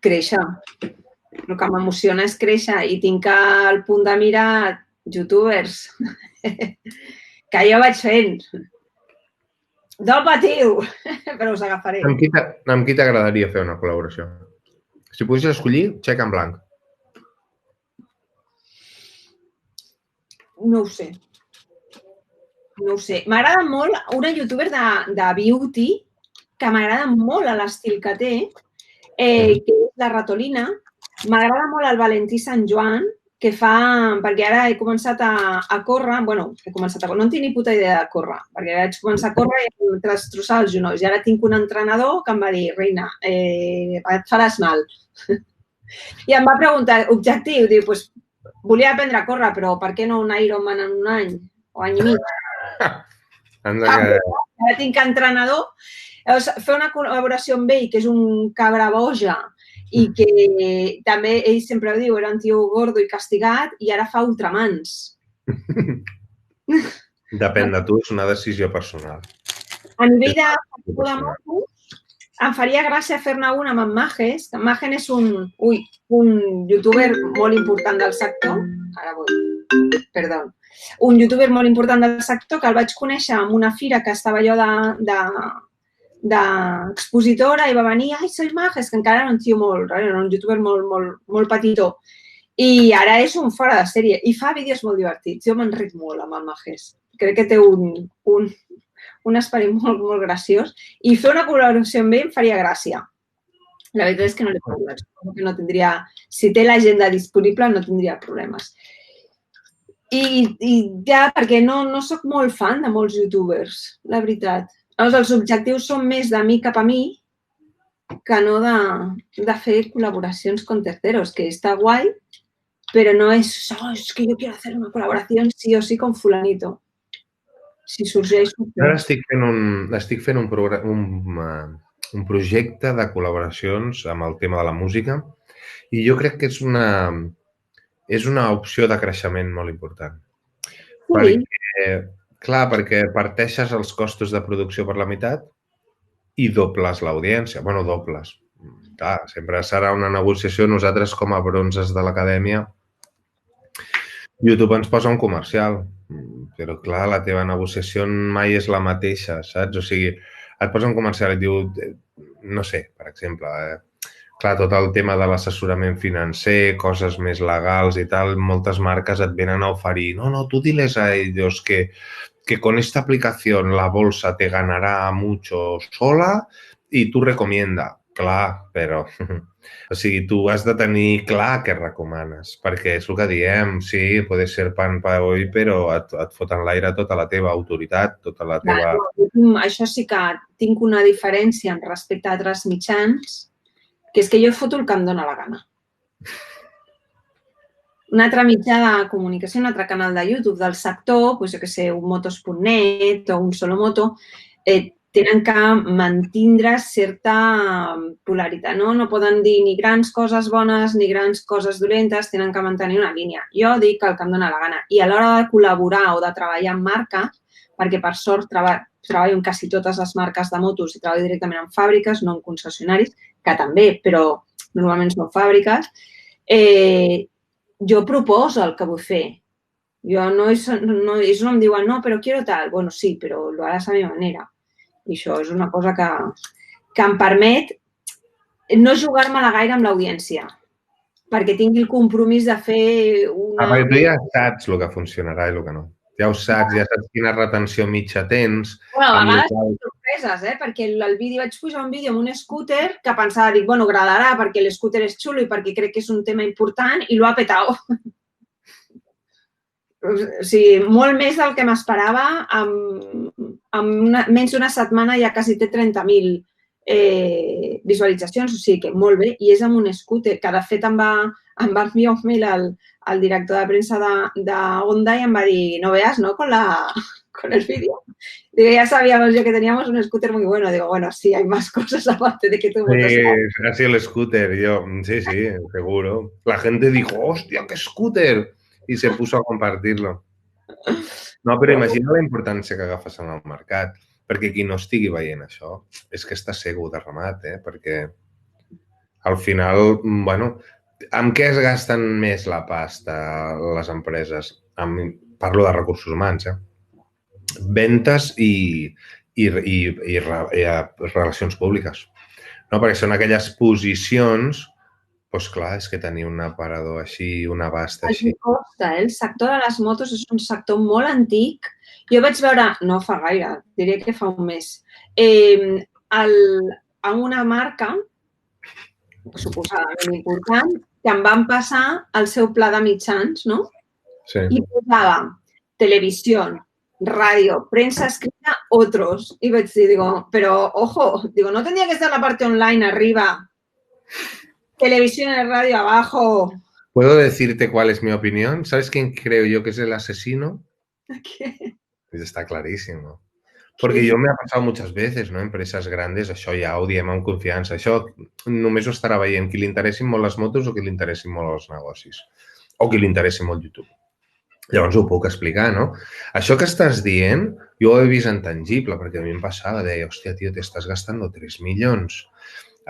Créixer. El que m'emociona és créixer i tinc al punt de mirar youtubers que jo vaig fent. Del patiu! Però us agafaré. Amb qui t'agradaria fer una col·laboració? Si poguessis escollir, xec en blanc. No ho sé. No ho sé. M'agrada molt una youtuber de beauty que m'agrada molt l'estil que té, que és la Ratolina. M'agrada molt el Valentí Sant Joan, que fa... Perquè ara he començat a córrer. Bueno, no en tinc ni puta idea de córrer, perquè vaig començar a córrer i em destrossar els genolls. I ara tinc un entrenador que em va dir, reina, et faràs mal. I em va preguntar, objectiu, diu, doncs volia aprendre a córrer, però per què no un Ironman en un any o any i mig? Ara tinc entrenador. Fer una col·laboració amb ell, que és un cabra boja, i que també ell sempre ho diu, era un tio gordo i castigat i ara fa ultramans. Depèn de tu, és una decisió personal. A nivell de motos, em faria gràcia fer-ne una amb en Majes. En Majes és un youtuber molt important del sector. Un youtuber molt important del sector que el vaig conèixer en una fira que estava jo d'expositora i va venir, ai, soy Majes, que encara era un tio era un youtuber molt petitó. I ara és un fora de sèrie i fa vídeos molt divertits. Jo m'enric molt amb el Majes. Crec que té un esperit molt graciós i fer una col·laboració amb ell em faria gràcia. La veritat és que no li no tindria... Si té l'agenda disponible no tindria problemes. I ja, perquè no soc molt fan de molts youtubers, la veritat. Els objectius són més de mi cap a mi que no de fer col·laboracions con terceros, que està guai, però no és que jo quiero hacer una col·laboració sí o sí con fulanito. Si sorgeix... Ara estic fent un projecte de col·laboracions amb el tema de la música i jo crec que és una opció de creixement molt important. Perquè parteixes els costos de producció per la meitat i dobles l'audiència. Bueno, dobles. Clar, sempre serà una negociació. Nosaltres, com a bronzes de l'acadèmia, YouTube ens posa un comercial. Però, clar, la teva negociació mai és la mateixa, saps? O sigui, et posa un comercial i et diu, no sé, per exemple, clar, tot el tema de l'assessorament financer, coses més legals i tal, moltes marques et venen a oferir, no, tú diles a ellos que con esta aplicación la bolsa te ganará mucho sola y tú recomienda. Clar, però... O sigui, tu has de tenir clar què recomanes, perquè és el que diem, sí, pot ser pan para hoy, però et foten l'aire tota la teva autoritat, tota la teva... Això sí que tinc una diferència respecte a altres mitjans, que és que jo foto el que em dóna la gana. Un altre mitjà de comunicació, un altre canal de YouTube del sector, jo què sé, un motos.net o un Solomoto, tenen que mantindre certa polaritat, no? No poden dir ni grans coses bones ni grans coses dolentes, tenen que mantenir una línia. Jo dic el que em dóna la gana. I a l'hora de col·laborar o de treballar amb marques, perquè per sort treballo en quasi totes les marques de motos i treballo directament en fàbriques, no en concessionaris, que també, però normalment són fàbriques, jo proposo el que vull fer. Ells no em diuen, no, però quiero tal. Bueno, sí, però lo haràs a mi manera. I això és una cosa que em permet no jugar-me-la gaire amb l'audiència. perquè tingui el compromís de fer Perquè tu ja saps el que funcionarà i el que no. Ja ho saps, ja saps quina retenció mitja tens. Bueno, a amb vegades el sorpreses, perquè el vídeo vaig pujar un vídeo amb un scooter que pensava, dic, bueno, agradarà perquè l'scooter és xulo i perquè crec que és un tema important i l'ho ha petat. O sigui, molt més del que m'esperava, menys d'una setmana ja quasi té 30.000 visualitzacions, o sigui que molt bé, i és amb un scooter, que de fet em va enviar un mail al director de premsa de Honda y me dijo, no veas, ¿no? Con el vídeo. Digo, ya sabíamos yo que teníamos un scooter muy bueno. Digo, bueno, sí, hay más cosas aparte de que tu moto. Sí, así el scooter, yo, sí, seguro. La gente dijo, hostia, qué scooter, y se puso a compartirlo. No, però imagina la importància que agafes en el mercat, perquè qui no estigui veient això és que està segur de ramat, perquè al final, bueno, amb què es gasten més la pasta les empreses? Parlo de recursos humans, Ventes i relacions públiques. No? Perquè són aquelles posicions, doncs clar, és que tenir un aparador així, un abast així... Costa, el sector de les motos és un sector molt antic. Jo vaig veure, no fa gaire, diria que fa un mes, a una marca, suposadament important, que em van passar el seu pla de mitjans, no? Sí. I posava televisió, radio, prensa escrita, otros. Y digo, pero ojo, digo, ¿no tendría que estar la parte online arriba? Televisión y radio abajo. ¿Puedo decirte cuál es mi opinión? ¿Sabes quién creo yo que es el asesino? ¿Qué? Está clarísimo. Porque jo m'ha passat moltes veces, no? Empreses grandes, això ja ho diem amb confiança. Això només ho estarà veient qui li interessin molt les motos o qui li interessin molt els negocis. O qui li interessi molt YouTube. Llavors ho puc explicar, no? Això que estàs dient, jo ho he vist en tangible, perquè a mi em passava, deia, hòstia, tio, t'estàs gastant 3 milions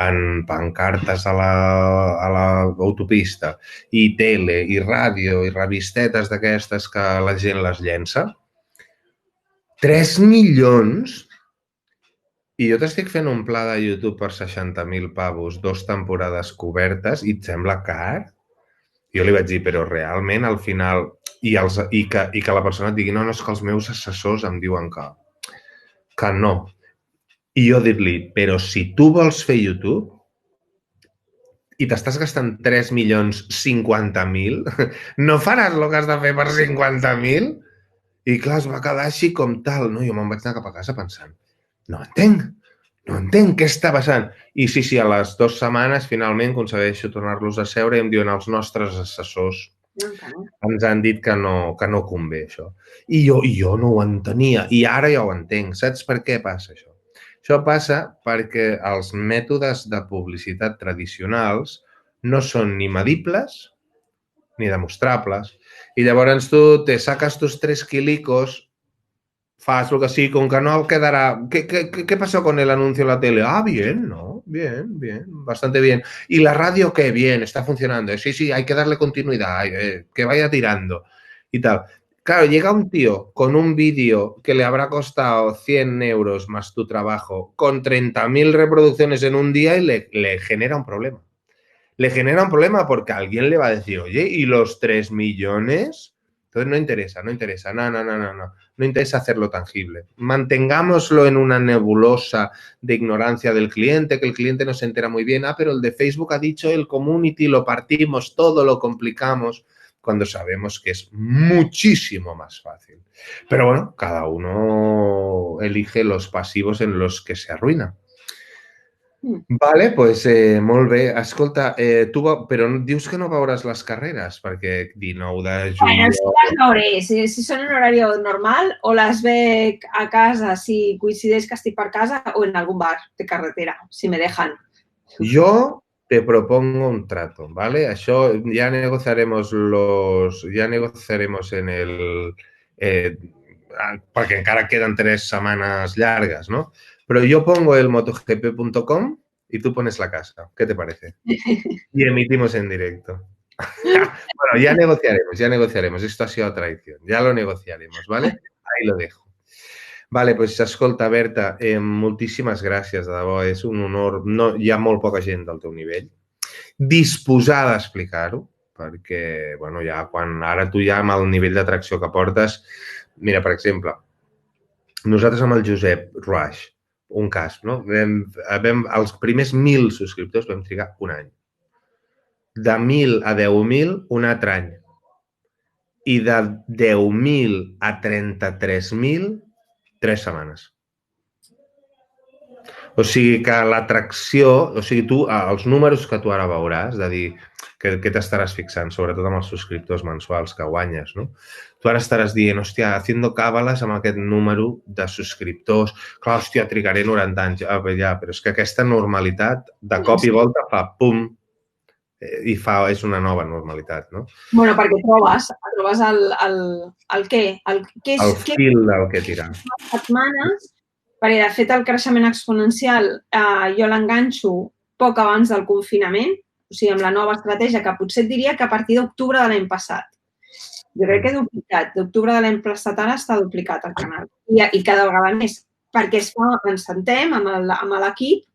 en pancartes a l'autopista, i tele, i ràdio, i revistetes d'aquestes que la gent les llença. 3 milions? I jo t'estic fent un pla de YouTube per 60.000 pavos, 2 temporades cobertes, i et sembla car? Jo li vaig dir, però realment, al final, i que la persona et digui, no, és que els meus assessors em diuen que no. I jo dir-li, però si tu vols fer YouTube i t'estàs gastant 3.050.000, no faràs el que has de fer per 50.000? I clar, es va quedar així com tal. No, jo me'n vaig anar cap a casa pensant, no entenc què està passant. I sí, a les 2 setmanes finalment aconsegueixo tornar-los a seure i em diuen els nostres assessors ens han dit que no convé això. I jo no ho entenia i ara ja ho entenc. Saps per què passa això? Això passa perquè els mètodes de publicitat tradicionals no són ni medibles ni demostrables. I llavors tu te sacas tus 3 quilicos, fas lo que sí, con que no quedará... ¿Qué pasó con el anuncio en la tele? Ah, bien, ¿no? Bien, bastante bien. ¿Y la radio qué? Bien, está funcionando. Sí, hay que darle continuidad, que vaya tirando y tal. Claro, llega un tío con un vídeo que le habrá costado 100 euros más tu trabajo, con 30.000 reproducciones en un día y le genera un problema. Le genera un problema porque alguien le va a decir, oye, ¿y los 3 millones? Entonces no interesa. No interesa hacerlo tangible. Mantengámoslo en una nebulosa de ignorancia del cliente, que el cliente no se entera muy bien. Ah, pero el de Facebook ha dicho el community, lo partimos, todo lo complicamos, cuando sabemos que es muchísimo más fácil. Pero bueno, cada uno elige los pasivos en los que se arruina. Vale, pues molt bé. Escolta, tu però dius que no veuràs les carreres, perquè 19 de juliol... Bueno, sí les veuré, si són en horari normal, o les veig a casa si coincideix que estic per casa o en algun bar de carretera, si me dejan. Yo te propongo un trato, ¿vale? Això ja negociaremos en el... perquè encara queden 3 setmanes llargues, ¿no? Pero yo pongo el motogp.com y tú pones la casa. ¿Qué te parece? Y emitimos en directo. Bueno, ya negociaremos. Esto ha sido traición. Ya lo negociaremos, ¿vale? Ahí lo dejo. Vale, pues escolta, Berta, moltíssimes gràcies, de debò. És un honor. No, hi ha molt poca gent del teu nivell. disposar d'explicar-ho, perquè, bueno, ja ara tu ja amb el nivell d'atracció que portes... Mira, per exemple, nosaltres amb el Josep Ruaix, un cas, no? Els primers 1.000 subscriptors vam trigar un any. De 1.000 a 10.000, un altre any. I de 10.000 a 33.000, 3 setmanes. O sigui que l'atracció, o sigui, tu, els números que tu ara veuràs, de dir que t'estaràs fixant, sobretot amb els subscriptors mensuals que guanyes, no? Tu ara estaràs dient, hòstia, haciendo cábalas amb aquest número de subscriptors. Clar, hòstia, trigaré 90 anys. Ja, però és que aquesta normalitat de cop i volta fa pum, i és una nova normalitat, no? Bueno, perquè trobes el què? El fil del que tirar. Setmanes, perquè de fet el creixement exponencial jo l'enganxo poc abans del confinament, o sigui, amb la nova estratègia, que potser et diria que a partir d'octubre de l'any passat. Jo crec que duplicat. D'octubre de l'any passat ara està duplicat el canal. I cada vegada més, perquè ens sentem amb l'equip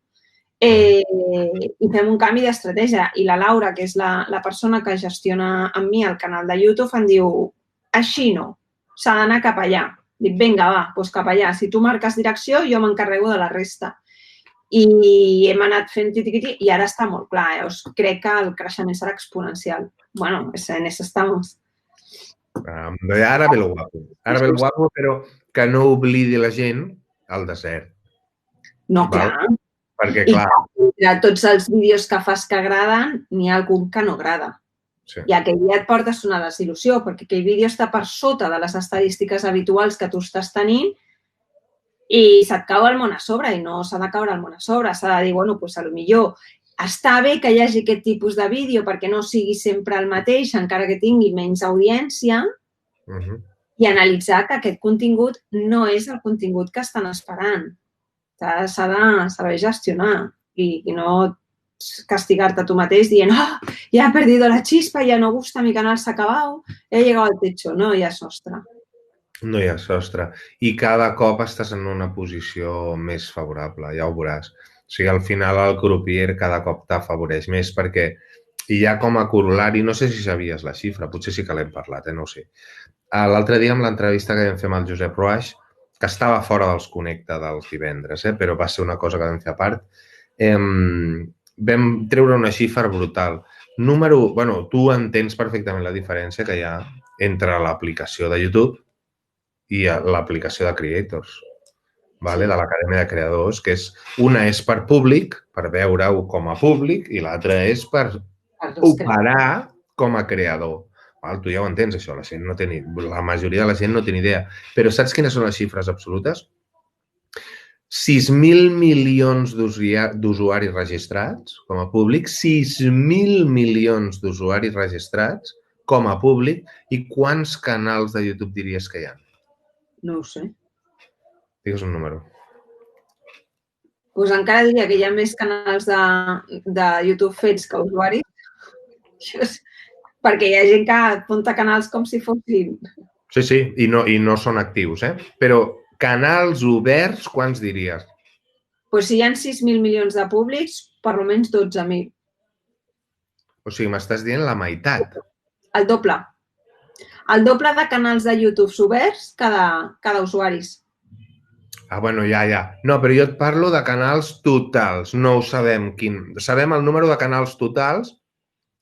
i fem un canvi d'estratègia. I la Laura, que és la persona que gestiona amb mi el canal de YouTube, em diu, així no, s'ha d'anar cap allà. Dic, vinga, va, doncs cap allà. Si tu marques direcció, jo m'encarrego de la resta. I hem anat fent titi-titi i ara està molt clar. Crec que el creixement serà exponencial. Bueno, en eso estamos. Ara ve el guapo. Ara ve el guapo, però que no oblidi la gent el desert. No, clar. Perquè, clar... I de tots els vídeos que fas que agraden, n'hi ha algun que no agrada. Sí. I aquell dia et portes una desil·lusió, perquè aquell vídeo està per sota de les estadístiques habituals que tu estàs tenint i se't cau el món a sobre i no s'ha de caure el món a sobre. S'ha de dir, bueno, doncs potser està bé que hi hagi aquest tipus de vídeo perquè no sigui sempre el mateix, encara que tingui menys audiència, i analitzar que aquest contingut no és el contingut que estan esperant. S'ha de saber gestionar i no castigarte a tu mateix dient, ya he perdido la chispa, ya no gusta, mi canal s'ha acabat, he llegado al techo. No hi ha sostre. No hi ha sostre. I cada cop estàs en una posició més favorable, ja ho veuràs. O sigui, al final el croupier cada cop t'afavoreix més perquè hi ha com a corolari, no sé si sabies la xifra, potser sí que l'hem parlat, no ho sé. L'altre dia amb l'entrevista que vam fer amb el Josep Ruaix, que estava fora dels Connecta dels divendres, però va ser una cosa que vam fer a part, vam treure una xifra brutal. Bueno, tu entens perfectament la diferència que hi ha entre l'aplicació de YouTube i l'aplicació de Creators, de l'Acadèmia de Creadors, que una és per públic, per veure-ho com a públic, i l'altra és per operar com a creador. Tu ja ho entens, això. La majoria de la gent no té ni idea. Però saps quines són les xifres absolutes? 6.000 milions d'usuaris registrats com a públic, 6.000 milions d'usuaris registrats com a públic, i quants canals de YouTube diries que hi ha? No ho sé. Digues un número. Doncs encara diria que hi ha més canals de YouTube fets que usuaris, perquè hi ha gent que apunta canals com si fossin... Sí, i no són actius, però canals oberts, quants diries? Doncs si hi ha 6.000 milions de públics, per almenys 12.000. O sigui, m'estàs dient la meitat. El doble. El doble de canals de YouTube oberts cada usuaris. Bueno, ja. No, però jo et parlo de canals totals. No ho sabem quin... Sabem el número de canals totals,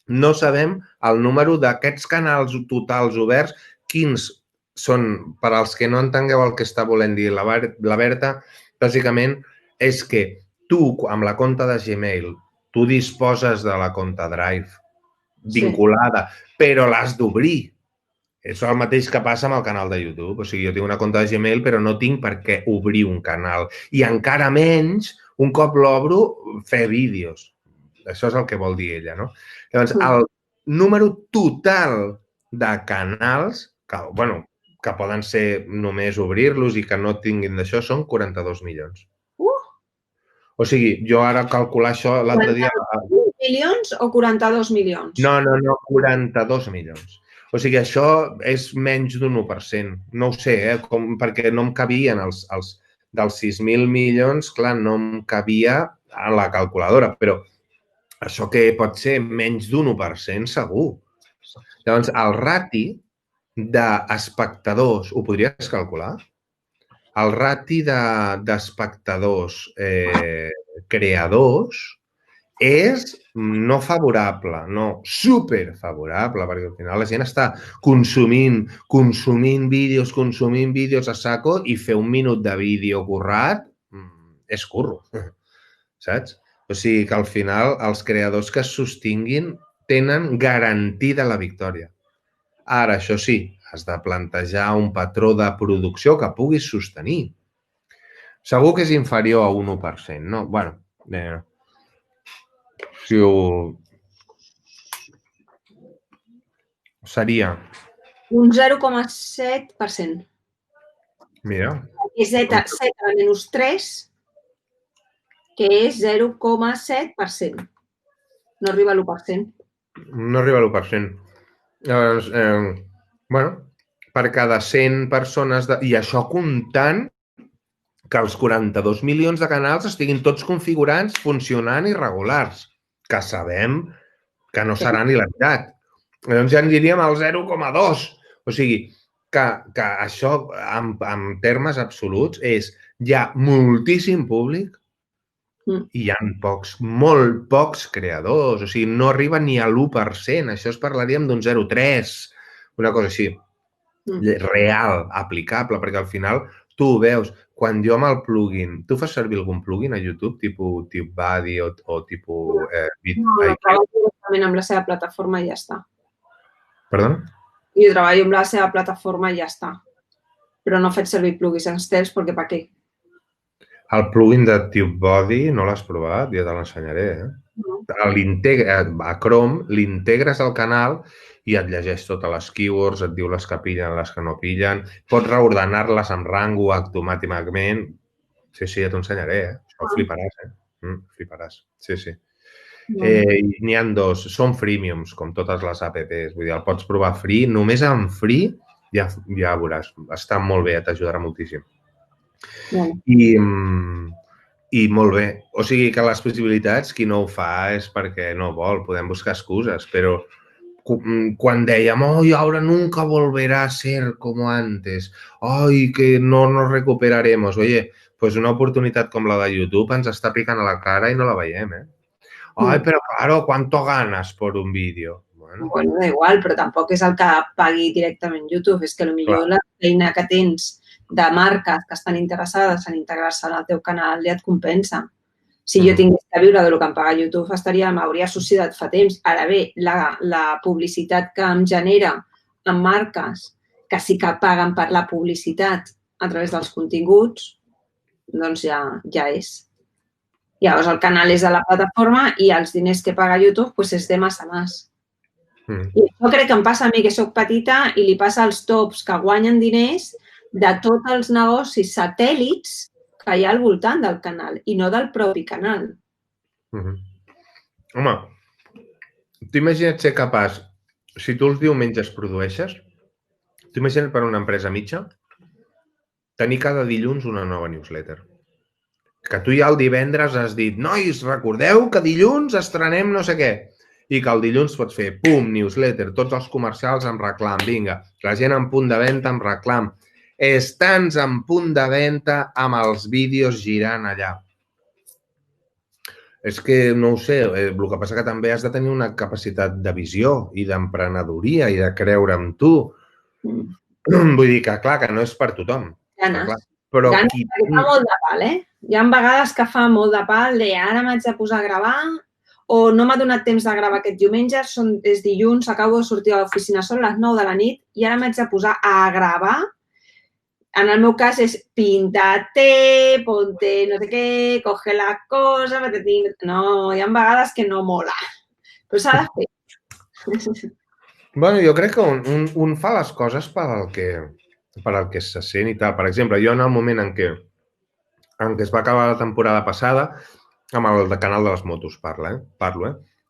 no sabem el número d'aquests canals totals oberts, quins són, per als que no entengueu el que està volent dir la Berta, bàsicament és que tu, amb la compta de Gmail, tu disposes de la compta Drive vinculada, però l'has d'obrir. És el mateix que passa amb el canal de YouTube. O sigui, jo tinc una compta de Gmail, però no tinc per què obrir un canal. I encara menys, un cop l'obro, fer vídeos. Això és el que vol dir ella, no? Llavors, el número total de canals, que poden ser només obrir-los i que no tinguin d'això, són 42 milions. O sigui, jo ara calcular això l'altre dia... 41 milions o 42 milions? No, 42 milions. O sigui, això és menys d'un 1%. No ho sé, perquè no em cabien dels 6.000 milions, clar, no em cabia a la calculadora, però Això que pot ser menys d'1% segur. Llavors, el rati d'espectadors, ho podries calcular? El rati d'espectadors creadors és no favorable, no superfavorable, perquè al final la gent està consumint vídeos a saco i fer un minut de vídeo currat és curro, saps? O sigui que al final els creadors que es sostinguin tenen garantida la victòria. Ara, això sí, has de plantejar un patró de producció que puguis sostenir. Segur que és inferior a un 1%, no? Bueno, si ho... seria... Un 0,7%. Mira. És 7 a menys 3, que és 0,7%. No arriba a l'1%. No arriba a l'1%. Llavors, bueno, per cada 100 persones... I això comptant que els 42 milions de canals estiguin tots configurats, funcionant i regulars, que sabem que no serà ni la meitat. Llavors ja en diríem el 0,2. O sigui, que això, en termes absoluts, és hi ha moltíssim públic i hi ha molt pocs creadors. O sigui, no arriba ni a l'1%. Això es parlaríem d'un 0,3, una cosa així. Real, aplicable, perquè al final tu ho veus. Quan jo amb el plugin... Tu fas servir algun plugin a YouTube, tipus TubeBuddy o tipus... No, treballo directament amb la seva plataforma i ja està. Perdona? Jo treballo amb la seva plataforma i ja està. Però no faig servir plugins externs perquè per què? El plugin de TubeBuddy no l'has provat? Ja te l'ensenyaré, No. A Chrome l'integres al canal i et llegeix totes les keywords, et diu les que pillen, les que no pillen. Pots reordenar-les amb rango automàticament. Sí, ja t'ho ensenyaré, Això fliparàs, Fliparàs. Sí. N'hi ha dos. Són freemiums, com totes les apps. Vull dir, el pots provar free. Només en free ja veuràs. Està molt bé, t'ajudarà moltíssim. I molt bé. O sigui que les possibilitats, qui no ho fa és perquè no vol. Podem buscar excuses, però quan dèiem, ahora nunca volverá a ser como antes, que no nos recuperaremos. Oye, pues una oportunitat com la de YouTube ens està picant a la cara i no la veiem, pero claro, ¿cuánto ganas por un vídeo? Bueno, da igual, però tampoc és el que pagui directament YouTube. És que potser la feina que tens de marques que estan interessades en integrar-se en el teu canal ja et compensa. Si jo tingués que viure del que em paga YouTube, m'hauria suicidat fa temps. Ara bé, la publicitat que em genera en marques que sí que paguen per la publicitat a través dels continguts, doncs ja és. Llavors, el canal és de la plataforma i els diners que paga YouTube és de massa més. I això crec que em passa a mi, que soc petita, i li passa als tops que guanyen diners de tots els negocis satèl·lits que hi ha al voltant del canal i no del propi canal. Home, t'imagina't ser capaç, si tu els diumenges produeixes, t'imagina't per una empresa mitja tenir cada dilluns una nova newsletter. Que tu ja el divendres has dit, nois, recordeu que dilluns estrenem no sé què. I que el dilluns pots fer, pum, newsletter, tots els comercials amb reclam, vinga, la gent en punt de venda amb reclam, estants en punt de venda amb els vídeos girant allà. És que, no ho sé, el que passa que també has de tenir una capacitat de visió i d'emprenedoria i de creure en tu. Vull dir que, clar, que no és per tothom. Ganes. Ganes perquè fa molt de pal, Hi ha vegades que fa molt de pal de ara m'haig de posar a gravar o no m'ha donat temps de gravar aquest diumenge, és dilluns, acabo de sortir a l'oficina, són les 9 de la nit i ara m'haig de posar a gravar. En el meu cas és píntate, ponte no sé què, coge la cosa, no, hi ha vegades que no mola, però s'ha de fer. Bueno, jo crec que un fa les coses per al que se sent i tal. Per exemple, jo en el moment en què es va acabar la temporada passada, amb el canal de les motos parlo,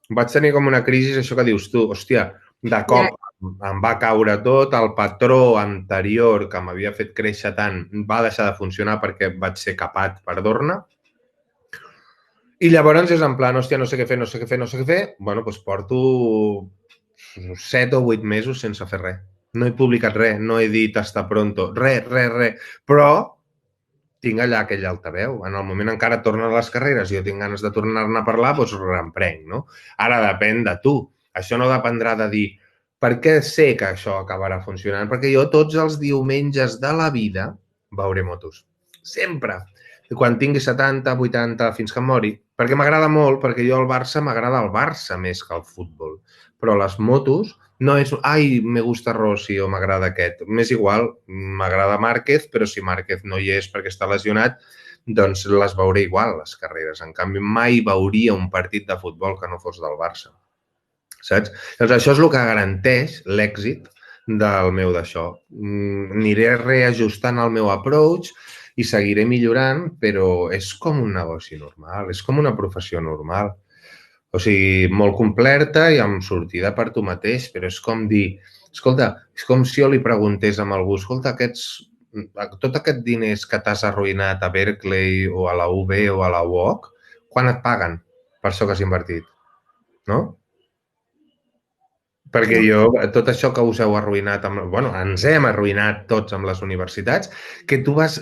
vaig tenir com una crisi, això que dius tu, hòstia, de cop em va caure tot, el patró anterior que m'havia fet créixer tant va deixar de funcionar perquè vaig ser capat per Dorna I llavors és en plan, hòstia, no sé què fer. Bueno, doncs porto 7 o 8 mesos sense fer res. No he publicat res, no he dit hasta pronto, res. Però tinc allà aquell altaveu. En el moment encara tornen les carreres i jo tinc ganes de tornar-ne a parlar, doncs reemprenc, no? Ara depèn de tu. Això no dependrà de dir per què sé que això acabarà funcionant? Perquè jo tots els diumenges de la vida veuré motos. Sempre. Quan tingui 70, 80, fins que em mori. Perquè m'agrada molt, perquè jo el Barça m'agrada el Barça més que el futbol. Però les motos no és, ai, me gusta Rossi o m'agrada aquest. M'és igual, m'agrada Márquez, però si Márquez no hi és perquè està lesionat, doncs les veuré igual, les carreres. En canvi, mai veuria un partit de futbol que no fos del Barça. Saps? Doncs això és el que garanteix l'èxit del meu d'això. Aniré reajustant el meu approach i seguiré millorant, però és com un negoci normal, és com una professió normal. O sigui, molt completa i amb sortida per tu mateix, però és com dir, escolta, és com si jo li preguntés a algú, escolta, tot aquest diners que t'has arruïnat a Berkeley o a la UB o a la UOC, quan et paguen per això que has invertit? No? Perquè jo, tot això que us heu arruïnat, bueno, ens hem arruïnat tots amb les universitats, que tu vas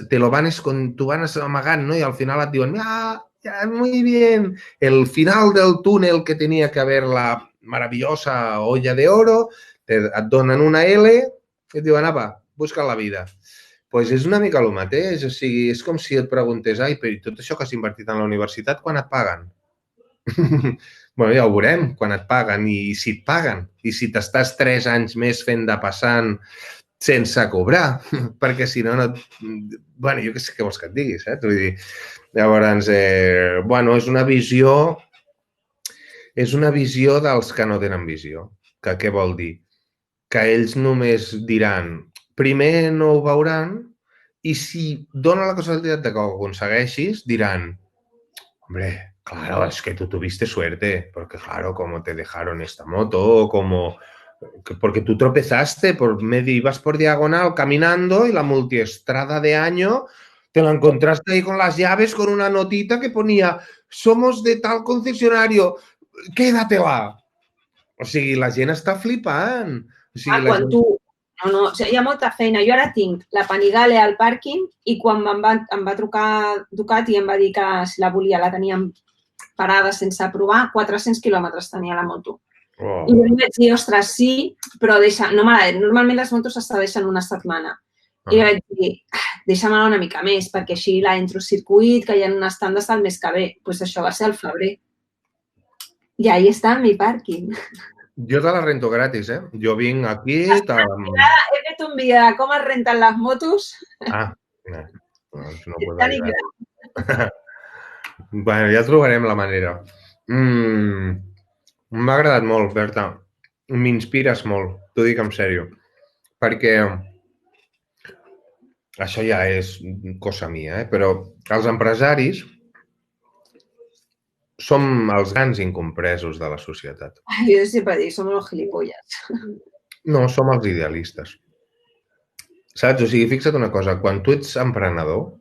amagant, no? I al final et diuen, ya, muy bien, el final del túnel que tenía que haber la maravillosa olla de oro, et donen una L i et diuen, apa, busca la vida. Doncs és una mica el mateix, o sigui, és com si et preguntés, ai, però tot això que has invertit en la universitat, quan et paguen? Bueno, ja ho veurem, quan et paguen i si et paguen. I si t'estàs 3 anys més fent de passant sense cobrar, perquè si no, bueno, jo què sé què vols que et digui, saps? Vull dir, llavors, bueno, és una visió dels que no tenen visió. Que què vol dir? Que ells només diran, primer no ho veuran i si dona la casualitat de que ho aconsegueixis, diran, hombre, claro, es que tú tuviste suerte, porque claro, como te dejaron esta moto, porque tú tropezaste por medio, ibas por diagonal caminando y la multiestrada de año te la encontraste ahí con las llaves con una notita que ponía somos de tal concesionario, quédatela. O sigui, la gent està flipant. O sigui, quan tu... No, o sigui, hi ha molta feina. Jo ara tinc la Panigale al pàrquing i quan em va trucar Ducati i em va dir que si la volia la teníem parada sense provar, 400 quilòmetres tenia la moto. Oh. I jo li vaig dir, ostres, sí, però no normalment les motos es deixen una setmana. I li vaig dir, deixa-me-la una mica més, perquè així la entro circuit, que hi ha unes tandes del mes que ve. Doncs això va ser al febrer. I ahí està mi pàrquing. Jo te la rento gratis, eh? Jo vinc aquí... He fet un vídeo de com es renten les motos. No puedo ayudar. Bueno, ja trobarem la manera. M'ha agradat molt, Berta. M'inspires molt, t'ho dic en sèrio. Perquè això ja és cosa mia, però els empresaris som els grans incompresos de la societat. Jo sempre dic, som els gilipolles. No, som els idealistes. Saps? O sigui, fixa't una cosa, quan tu ets emprenedor,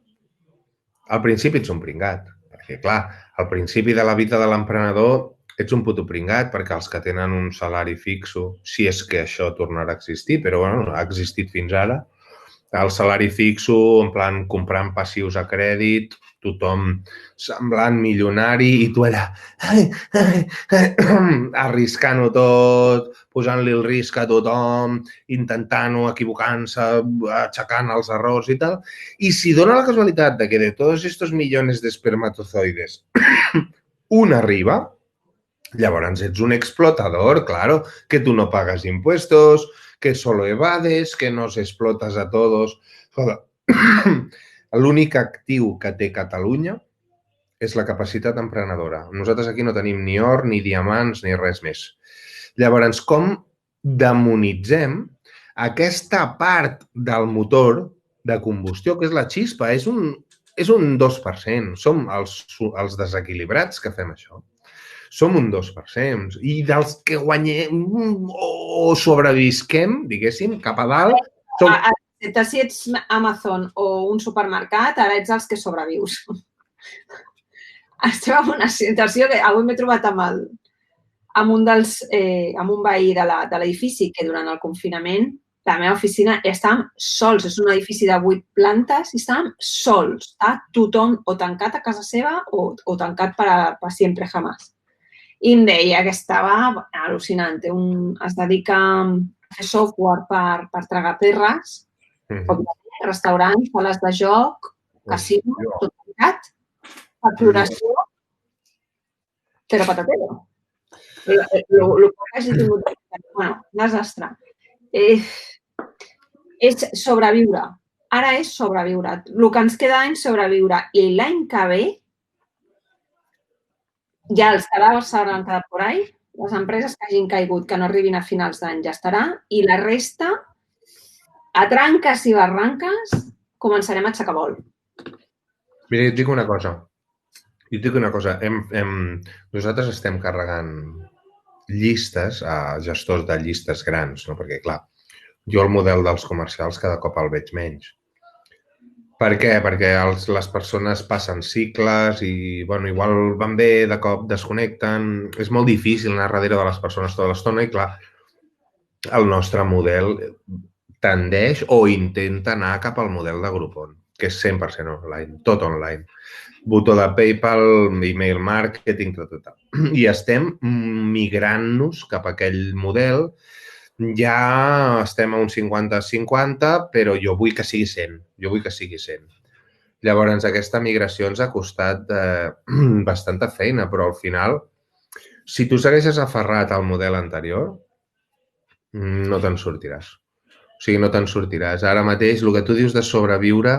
al principi ets un pringat. Perquè, clar, al principi de la vida de l'emprenedor ets un puto pringat perquè els que tenen un salari fixo, si és que això tornarà a existir, però bueno, ha existit fins ara, el salari fixo, en plan, comprant passius a crèdit, tothom semblant milionari i tu allà arriscant-ho tot, posant-li el risc a tothom, intentant-ho, equivocant-se, aixecant els errors i tal. I si dona la casualitat de que de tots estos millones de espermatozoides un arriba, llavors ets un explotador, claro, que tu no pagas impuestos, que solo evades, que nos explotas a todos. L'únic actiu que té Catalunya és la capacitat emprenedora. Nosaltres aquí no tenim ni or, ni diamants, ni res més. Llavors, com demonitzem aquesta part del motor de combustió, que és la xispa, és un 2%. Som els desequilibrats que fem això. Som un 2%. I dels que guanyem o sobrevisquem, diguéssim, cap a dalt... Si ets Amazon o un supermercat, ara ets els que sobrevius. estem en una situació que avui m'he trobat amb un veí de l'edifici que durant el confinament la meva oficina estàvem sols. És un edifici de 8 plantes i estàvem sols. Està tothom o tancat a casa seva o tancat per sempre jamás. I em deia que estava al·lucinant. Es dedica a fer software per tragaperres, restaurants, sales de joc, casino, tot tancat, facturació, però patatero. El que hagi tingut, desastre. És sobreviure. Ara és sobreviure. El que ens queda és sobreviure. I l'any que ve, ja els cadàvers s'hauran quedat por ahí, les empreses que hagin caigut, que no arribin a finals d'any, ja estarà, i la resta, a tranques i barranques, començarem a aixecar vol. Mira, et dic una cosa. Nosaltres estem carregant llistes a gestors de llistes grans, no? Perquè, clar, jo el model dels comercials cada cop el veig menys. Per què? Perquè les persones passen cicles i, bueno, igual van bé, de cop desconnecten. És molt difícil anar darrere de les persones tota l'estona i, clar, el nostre model tendeix o intenta anar cap al model de Groupon, que és 100% online, tot online. Botó de PayPal, email marketing, tot. I estem migrant-nos cap a aquell model. Ja estem a un 50-50, però jo vull que sigui 100. Llavors, aquesta migració ens ha costat bastanta feina, però al final, si tu segueixes aferrat al model anterior, no te'n sortiràs. O sigui, no te'n sortiràs. Ara mateix, el que tu dius de sobreviure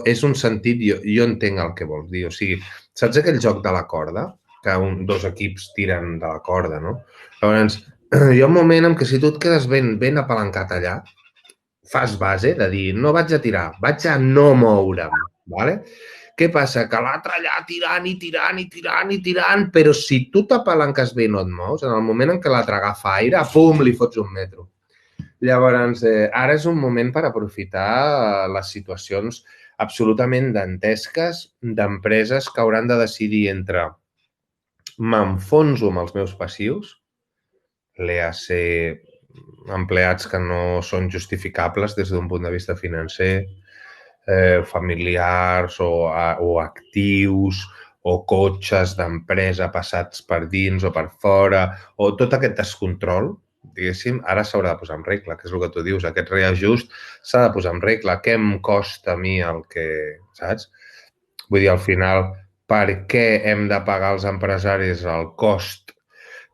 és un sentit, jo entenc el que vols dir. O sigui, saps aquell joc de la corda? Que dos equips tiren de la corda, no? Llavors, hi ha un moment en què si tu et quedes ben apalancat allà, fas base de dir, no vaig a tirar, vaig a no moure'm, ¿vale? Què passa? Que l'altre allà tirant, però si tu t'apalanques bé i no et mous, en el moment en què l'altre agafa aire, pum, li fots un metro. Llavors, ara és un moment per aprofitar les situacions absolutament dantesques d'empreses que hauran de decidir entre m'enfonso amb els meus passius, ser empleats que no són justificables des d'un punt de vista financer, familiars o actius o cotxes d'empresa passats per dins o per fora, o tot aquest descontrol, diguéssim, ara s'haurà de posar en regla, que és el que tu dius, aquest reajust s'ha de posar en regla. Què em costa a mi el que, saps? Vull dir, al final, per què hem de pagar als empresaris el cost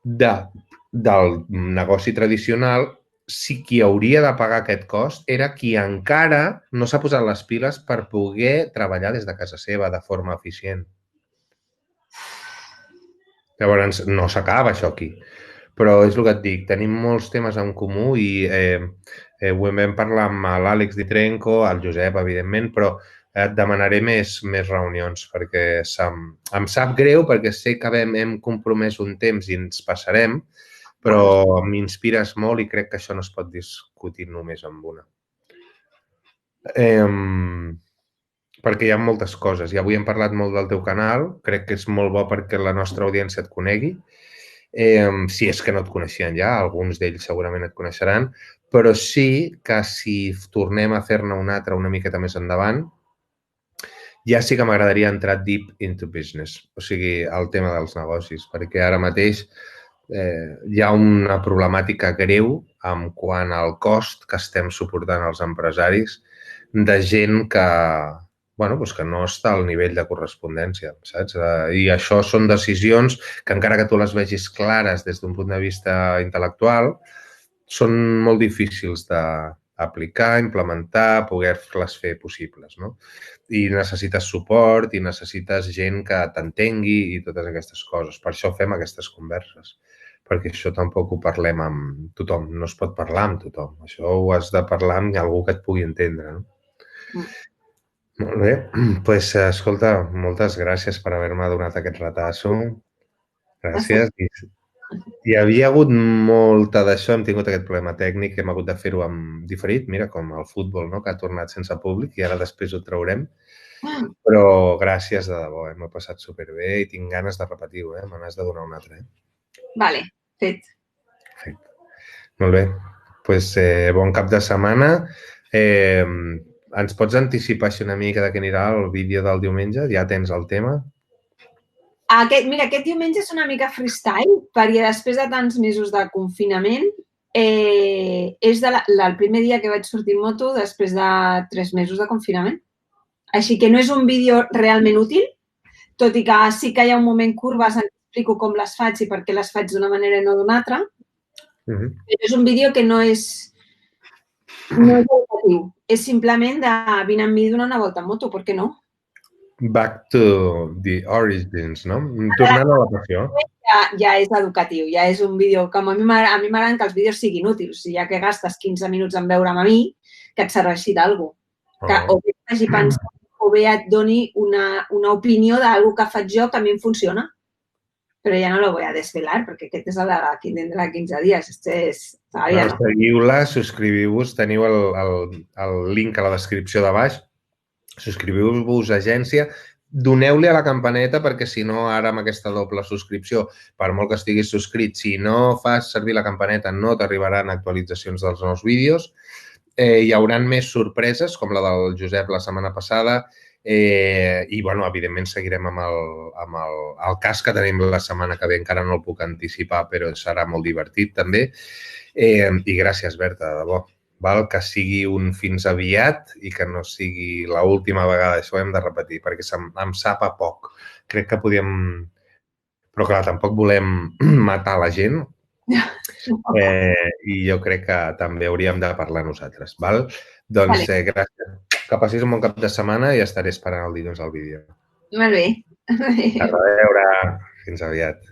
del negoci tradicional si qui hauria de pagar aquest cost era qui encara no s'ha posat les piles per poder treballar des de casa seva de forma eficient. Llavors, no s'acaba això aquí. Però és el que et dic, tenim molts temes en comú i ho vam parlar amb l'Àlex Ditrenko, el Josep, evidentment, però et demanaré més reunions perquè em sap greu perquè sé que hem compromès un temps i ens passarem, però m'inspires molt i crec que això no es pot discutir només amb una. Perquè hi ha moltes coses i avui hem parlat molt del teu canal, crec que és molt bo perquè la nostra audiència et conegui. Si és que no et coneixien ja, alguns d'ells segurament et coneixeran, però sí que si tornem a fer-ne un altre una miqueta més endavant, ja sí que m'agradaria entrar deep into business, o sigui, el tema dels negocis, perquè ara mateix hi ha una problemàtica greu en quant al cost que estem suportant els empresaris de gent que no està al nivell de correspondència, saps? I això són decisions que encara que tu les vegis clares des d'un punt de vista intel·lectual, són molt difícils d'aplicar, implementar, poder-les fer possibles, no? I necessites suport i necessites gent que t'entengui i totes aquestes coses. Per això fem aquestes converses, perquè això tampoc ho parlem amb tothom. No es pot parlar amb tothom. Això ho has de parlar amb algú que et pugui entendre, no? Molt bé. Doncs, escolta, moltes gràcies per haver-me donat aquest retasso. Gràcies. Hi havia hagut molta d'això, hem tingut aquest problema tècnic, hem hagut de fer-ho en diferit, mira, com el futbol, no?, que ha tornat sense públic i ara després ho traurem. Però gràcies de debò, m'ho he passat superbé i tinc ganes de repetir-ho, me n'has de donar un altre. Vale, fet. Perfecte. Molt bé. Pues, bon cap de setmana. Ens pots anticipar així una mica de què anirà el vídeo del diumenge? Ja tens el tema? Mira, aquest diumenge és una mica freestyle, perquè després de tants mesos de confinament, és el primer dia que vaig sortir en moto després de 3 mesos de confinament. Així que no és un vídeo realment útil, tot i que sí que hi ha un moment curves en què explico com les faig i per què les faig d'una manera i no d'una altra. Però és un vídeo que no és educatiu. És simplement de vine amb mi i donar una volta en moto, per què no? Back to the origins, no? Tornant a la passió. Ja és educatiu, ja és un vídeo que a mi m'agrada que els vídeos siguin útils. Ja que gastes 15 minuts en veure'm a mi, que et serveixi d'alguna cosa. O bé et faci pensar, o bé et doni una opinió d'alguna que faig jo que a mi em funciona. Però ja no lo voy a desvelar, perquè aquest és el de 15 dies. Seguiu-la, subscriviu-vos, teniu el link a la descripció de baix. Subscriviu-vos a agència, doneu-li a la campaneta perquè si no, ara amb aquesta doble subscripció, per molt que estiguis subscrit, si no fas servir la campaneta no t'arribaran actualitzacions dels nous vídeos. Hi haurà més sorpreses, com la del Josep la setmana passada, i, bueno, evidentment seguirem amb el cas que tenim la setmana que ve. Encara no el puc anticipar, però serà molt divertit també. I gràcies, Berta, de debò. Val? Que sigui un fins aviat i que no sigui l'última vegada. Això ho hem de repetir, perquè em sap a poc. Crec que podíem... Però, clar, tampoc volem matar la gent. I jo crec que també hauríem de parlar nosaltres. Val? Doncs gràcies. Que passis un bon cap de setmana i estaré esperant el dilluns al vídeo. Molt bé. A veure. Fins aviat.